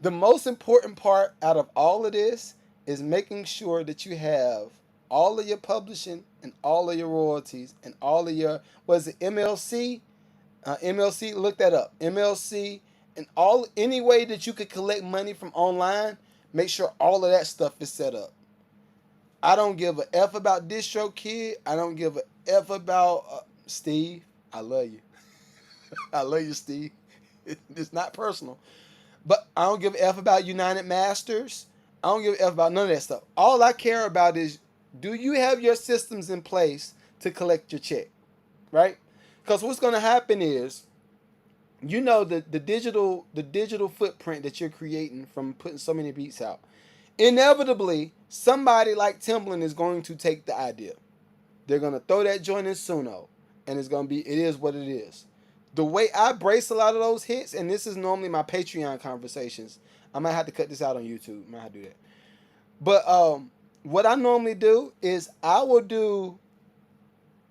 A: The most important part out of all of this is making sure that you have all of your publishing and all of your royalties and all of your, what is it, MLC? MLC, look that up. MLC and any way that you could collect money from online, make sure all of that stuff is set up. I don't give a F about DistroKid. I don't give a F about Steve. I love you. I love you, Steve. It's not personal. But I don't give a F about United Masters. I don't give a F about none of that stuff. All I care about is, do you have your systems in place to collect your check, right? Because what's going to happen is, the digital footprint that you're creating from putting so many beats out. Inevitably, somebody like Timbaland is going to take the idea. They're going to throw that joint in Suno, and it is what it is. The way I brace a lot of those hits, and this is normally my Patreon conversations. I might have to cut this out on YouTube. I might have to do that. But what I normally do is I will do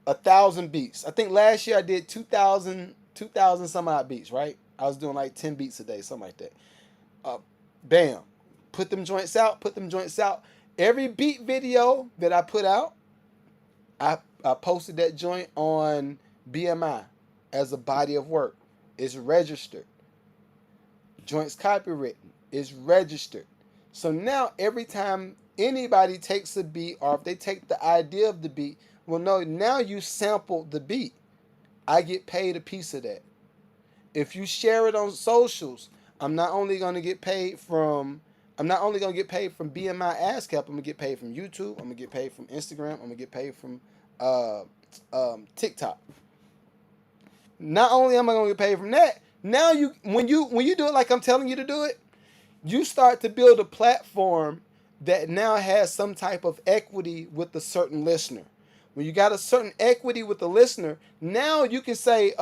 A: 1,000 beats. I think last year I did 2,000 some odd beats, right? I was doing like 10 beats a day, something like that. Bam. Put them joints out. Every beat video that I put out, I posted that joint on BMI as a body of work. It's registered. Joint's copywritten. It's registered. So now every time anybody takes a beat, or if they take the idea of the beat, well, no, now you sampled the beat. I get paid a piece of that. If you share it on socials, I'm not only going to get paid from BMI ASCAP. I'm going to get paid from YouTube. I'm going to get paid from Instagram. I'm going to get paid from TikTok. Not only am I gonna get paid from that, now when you do it like I'm telling you to do it, you start to build a platform that now has some type of equity with a certain listener. When you got a certain equity with the listener, now you can say,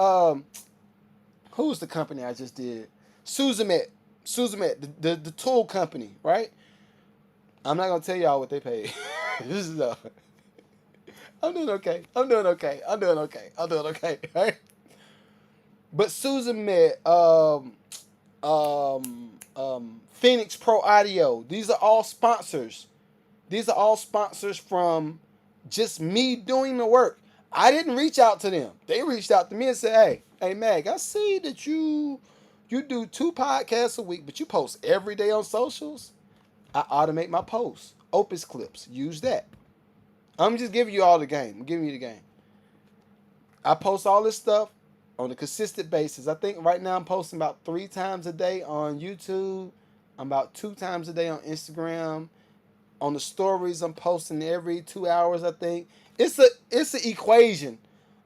A: who's the company I just did? Suzamet. Suzamet, the tool company, right? I'm not gonna tell y'all what they paid. This is I'm doing okay. I'm doing okay. I'm doing okay. I'm doing okay. Right? But Suzamet, Phoenix Pro Audio, these are all sponsors. These are all sponsors from just me doing the work. I didn't reach out to them. They reached out to me and said, hey, Mag, I see that you do 2 podcasts a week, but you post every day on socials. I automate my posts. Opus clips. Use that. I'm just giving you all the game. I'm giving you the game. I post all this stuff on a consistent basis. I think right now I'm posting about 3 times a day on YouTube. I'm about 2 times a day on Instagram. On the stories, I'm posting every 2 hours, I think. It's an equation.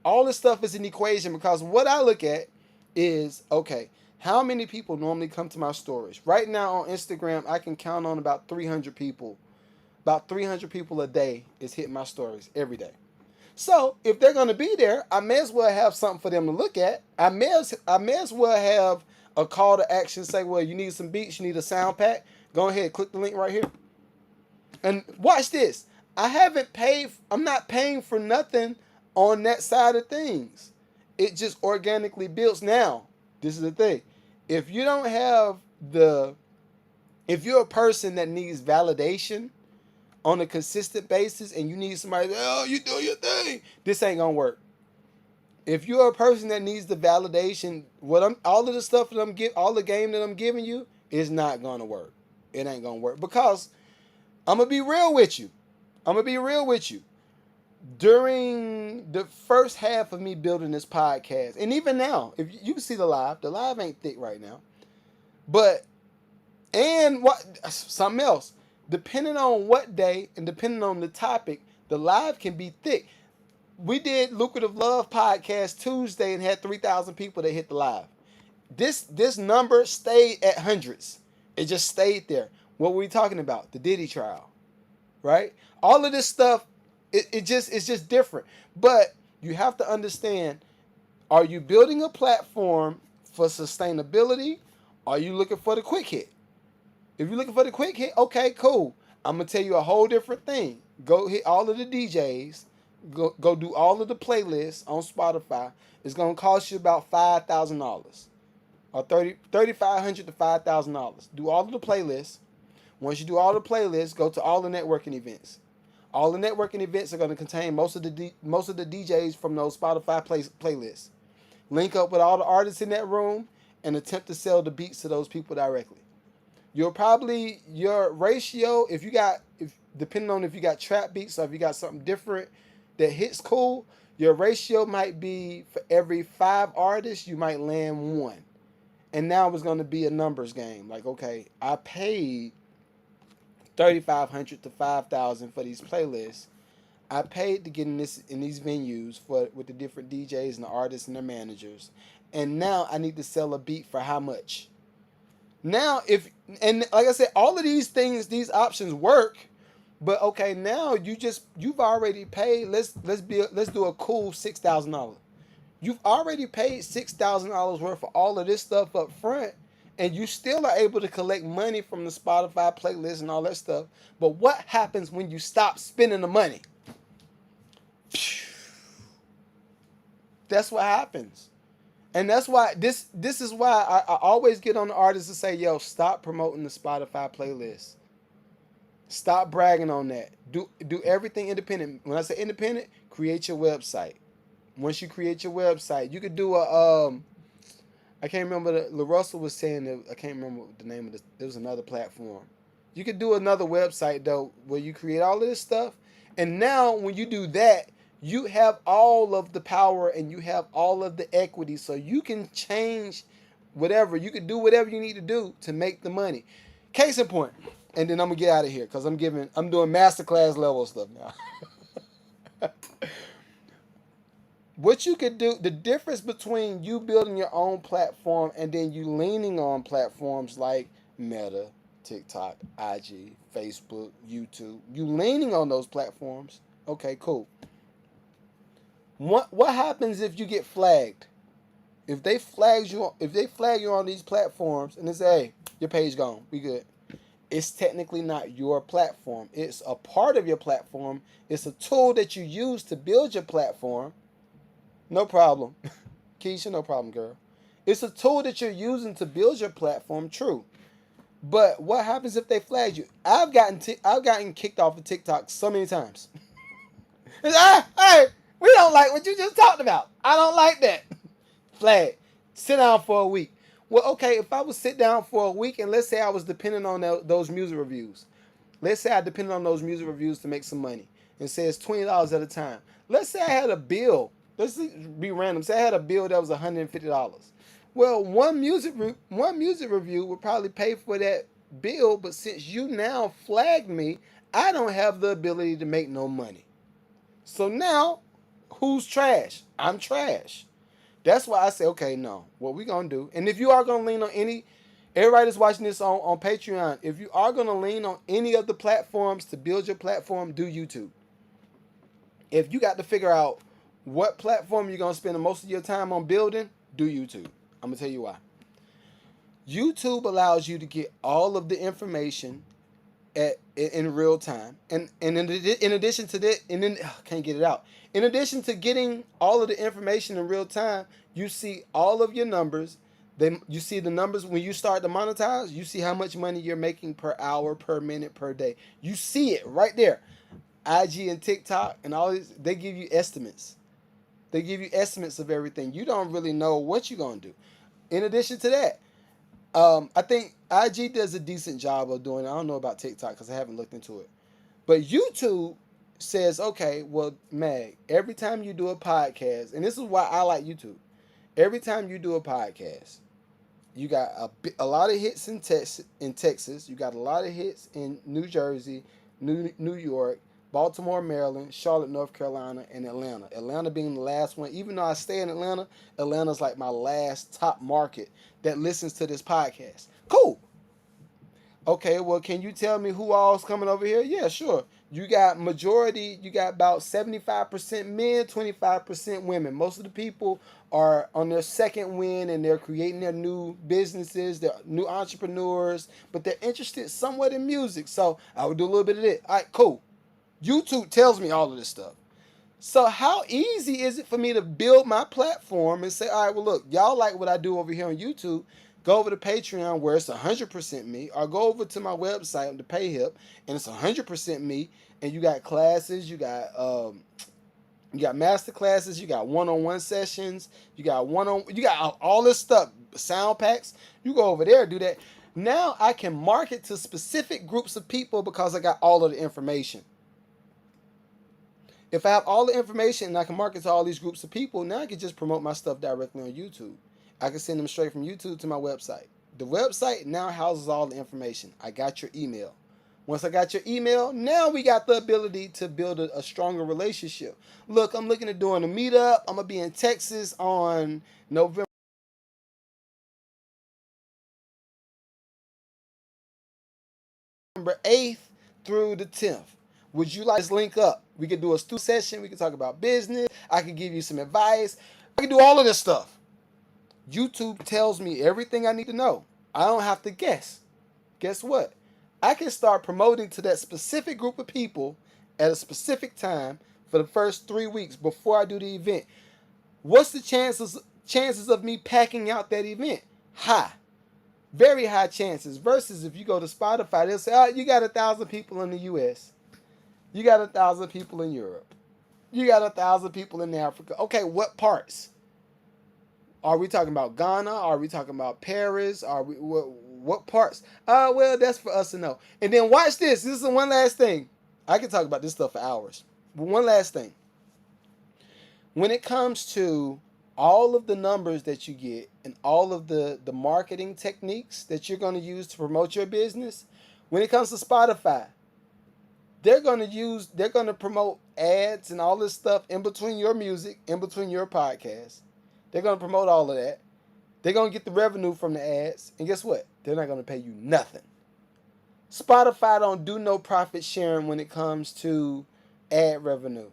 A: All this stuff is an equation because what I look at is, okay, how many people normally come to my stories? Right now on Instagram, I can count on about 300 people. About 300 people a day is hitting my stories every day. So if they're gonna be there, I may as well have something for them to look at. I may as well have a call to action. Say, well, you need some beats, you need a sound pack. Go ahead, click the link right here. And watch this. I'm not paying for nothing on that side of things. It just organically builds. Now, this is the thing. If you don't have if you're a person that needs validation on a consistent basis and you need somebody, oh, you do your thing, this ain't gonna work. If you're a person that needs the validation, all of the stuff that all the game that I'm giving you is not gonna work. It ain't gonna work because I'm gonna be real with you. I'm gonna be real with you. During the first half of me building this podcast, and even now, if you can see the live ain't thick right now. But and what something else, depending on what day and depending on the topic, the live can be thick. We did Lucrative Love podcast Tuesday and had 3,000 people that hit the live. This number stayed at hundreds. It just stayed there. What were we talking about? The Diddy trial, right? All of this stuff, it's just different. But you have to understand: are you building a platform for sustainability? Are you looking for the quick hit? If you're looking for the quick hit, okay, cool. I'm gonna tell you a whole different thing. Go hit all of the DJs. Go do all of the playlists on Spotify. It's gonna cost you about $5,000 or $3,500 to $5,000. Do all of the playlists. Once you do all the playlists, go to all the networking events. All the networking events are going to contain most of the DJs from those Spotify playlists. Link up with all the artists in that room and attempt to sell the beats to those people directly. Your ratio, if depending on if you got trap beats or if you got something different that hits cool, your ratio might be for every 5 artists, you might land 1. And now it's going to be a numbers game. Like, okay, I paid $3,500 to $5,000 for these playlists. I paid to get in these venues with the different DJs and the artists and their managers. And now I need to sell a beat for how much? Now and like I said, all of these things, these options work, but okay, now you've already paid. Let's do a cool $6,000. You've already paid $6,000 worth of all of this stuff up front, and you still are able to collect money from the Spotify playlist and all that stuff. But what happens when you stop spending the money? That's what happens. And that's why this is why I always get on the artists to say, yo, stop promoting the Spotify playlist. Stop bragging on that. Do everything independent. When I say independent, create your website. Once you create your website, you could do I can't remember. La Russell was saying that, I can't remember the name of this. There was another platform. You could do another website though, where you create all of this stuff. And now when you do that, you have all of the power and you have all of the equity, so you can change whatever. You can do whatever you need to do to make the money. Case in point. And then I'm gonna get out of here because I'm doing masterclass level stuff now. What you could do, the difference between you building your own platform and then you leaning on platforms like Meta, TikTok, IG, Facebook, YouTube, you leaning on those platforms. Okay, cool. What happens if you get flagged? If they flag you on these platforms and they say, "Hey, your page gone. We good." It's technically not your platform. It's a part of your platform. It's a tool that you use to build your platform. No problem. Keisha, no problem, girl. It's a tool that you're using to build your platform, true. But what happens if they flag you? I've gotten kicked off of TikTok so many times. Hey, we don't like what you just talked about. I don't like that. Flag. Sit down for a week. Well, okay, if I was sit down for a week and let's say I was depending on those music reviews. Let's say I depended on those music reviews to make some money and say it's $20 at a time. Let's say I had a bill. Let's be random. Say I had a bill that was $150. Well, one music review would probably pay for that bill, but since you now flagged me, I don't have the ability to make no money. So now, who's trash? I'm trash. That's why I say, okay, no. What we gonna do? And if you are gonna lean on any, everybody that's watching this on Patreon, if you are gonna lean on any of the platforms to build your platform, do YouTube. If you got to figure out what platform you're gonna spend the most of your time on building, do YouTube. I'm gonna tell you why. YouTube allows you to get all of the information in real time, and in addition to that, and then can't get it out. In addition to getting all of the information in real time, you see all of your numbers. Then you see the numbers when you start to monetize. You see how much money you're making per hour, per minute, per day. You see it right there. IG and TikTok and all these, they give you estimates. They give you estimates of everything. You don't really know what you're gonna do. In addition to that, I think IG does a decent job of doing it. I don't know about TikTok because I haven't looked into it. But YouTube says, okay, well, Mag, every time you do a podcast, and this is why I like YouTube. Every time you do a podcast, you got a lot of hits in Texas. You got a lot of hits in New Jersey, New York, Baltimore, Maryland, Charlotte, North Carolina, and Atlanta. Atlanta being the last one. Even though I stay in Atlanta, Atlanta's like my last top market that listens to this podcast. Cool. Okay, well, can you tell me who all's coming over here? Yeah, sure. You got about 75% men, 25% women. Most of the people are on their second win and they're creating their new businesses, they're new entrepreneurs, but they're interested somewhat in music. So I would do a little bit of it. All right, cool. YouTube tells me all of this stuff. So how easy is it for me to build my platform and say, all right, well, look, y'all like what I do over here on YouTube. Go over to Patreon where it's 100% me, or go over to my website on the PayHip and it's 100% me. And you got classes, you got master classes, you got one-on-one sessions, you got all this stuff, sound packs. You go over there, do that. Now I can market to specific groups of people because I got all of the information. If I have all the information and I can market to all these groups of people, now I can just promote my stuff directly on YouTube. I can send them straight from YouTube to my website. The website now houses all the information. I got your email. Once I got your email, now we got the ability to build a stronger relationship. Look, I'm looking at doing a meetup. I'm going to be in Texas on November 8th through the 10th. Would you like to link up? We could do a student session. We could talk about business. I could give you some advice. I can do all of this stuff. YouTube tells me everything I need to know. I don't have to guess. Guess what? I can start promoting to that specific group of people at a specific time for the first 3 weeks before I do the event. What's the chances of me packing out that event? High. Very high chances. Versus if you go to Spotify, they'll say, oh, you got 1,000 people in the US. You got 1,000 people in Europe. You got 1,000 people in Africa. Okay, what parts? Are we talking about Ghana? Are we talking about Paris? Are we what parts? Well, that's for us to know. And then watch this. This is one last thing. I can talk about this stuff for hours. But one last thing. When it comes to all of the numbers that you get and all of the marketing techniques that you're going to use to promote your business, when it comes to Spotify, they're gonna promote ads and all this stuff in between your music, in between your podcast. They're gonna promote all of that. They're gonna get the revenue from the ads, and guess what? They're not gonna pay you nothing. Spotify don't do no profit sharing when it comes to ad revenue.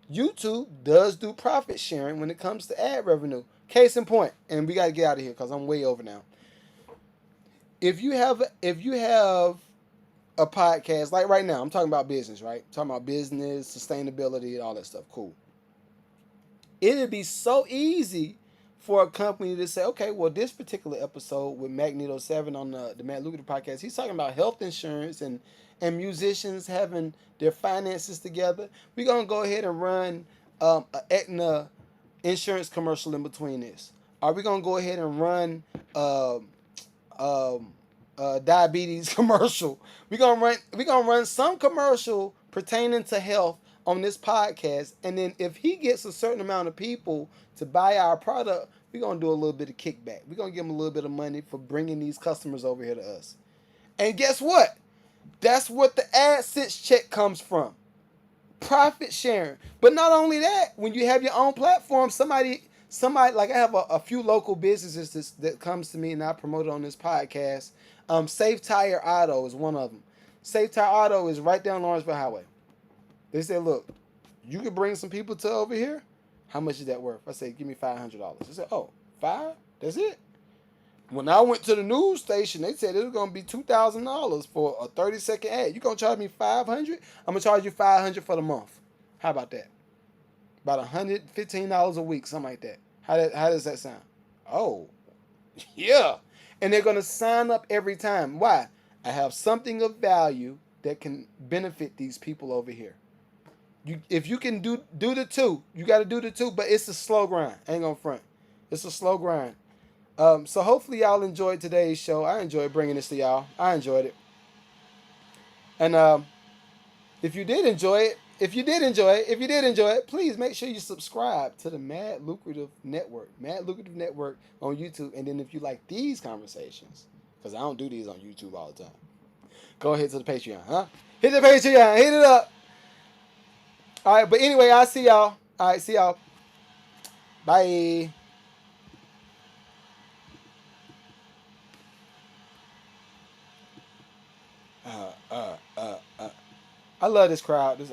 A: YouTube does do profit sharing when it comes to ad revenue. Case in point, and we gotta get out of here because I'm way over now. If you have a podcast like right now, I'm talking about business, right? I'm talking about business, sustainability, all that stuff. Cool. It'd be so easy for a company to say, okay, well, this particular episode with Magneto 7 on the Matt Lucrative podcast, he's talking about health insurance and musicians having their finances together. We're going to go ahead and run a Aetna insurance commercial in between this. Are we going to go ahead and run um, um, diabetes commercial? We're gonna run some commercial pertaining to health on this podcast, and then if he gets a certain amount of people to buy our product, we're gonna do a little bit of kickback. We're gonna give him a little bit of money for bringing these customers over here to us. And guess what? That's what the AdSense check comes from. Profit sharing. But not only that, when you have your own platform, somebody like I have a few local businesses that comes to me and I promote it on this podcast. Safe Tire Auto is one of them. Safe Tire Auto is right down Lawrenceville Highway. They said, look, you could bring some people to over here. How much is that worth? I said, give me $500. They said, oh, five? That's it. When I went to the news station, they said it was gonna be $2,000 for a 30-second ad. You gonna charge me $500? I'm gonna charge you $500 for the month. How about that? About $115 a week, something like that. How does that sound? Oh, yeah. And they're gonna sign up every time. Why? I have something of value that can benefit these people over here. If you can do the two, you got to do the two. But it's a slow grind. I ain't gonna front. It's a slow grind. So hopefully y'all enjoyed today's show. I enjoyed bringing this to y'all. I enjoyed it. And if you did enjoy it, please make sure you subscribe to the Mad Lucrative Network, Mad Lucrative Network on YouTube. And then if you like these conversations, because I don't do these on YouTube all the time, go ahead to the Patreon, huh? Hit the Patreon, hit it up. All right, but anyway, I'll see y'all. All right, see y'all. Bye. Uh, uh, uh, uh. I love this crowd. This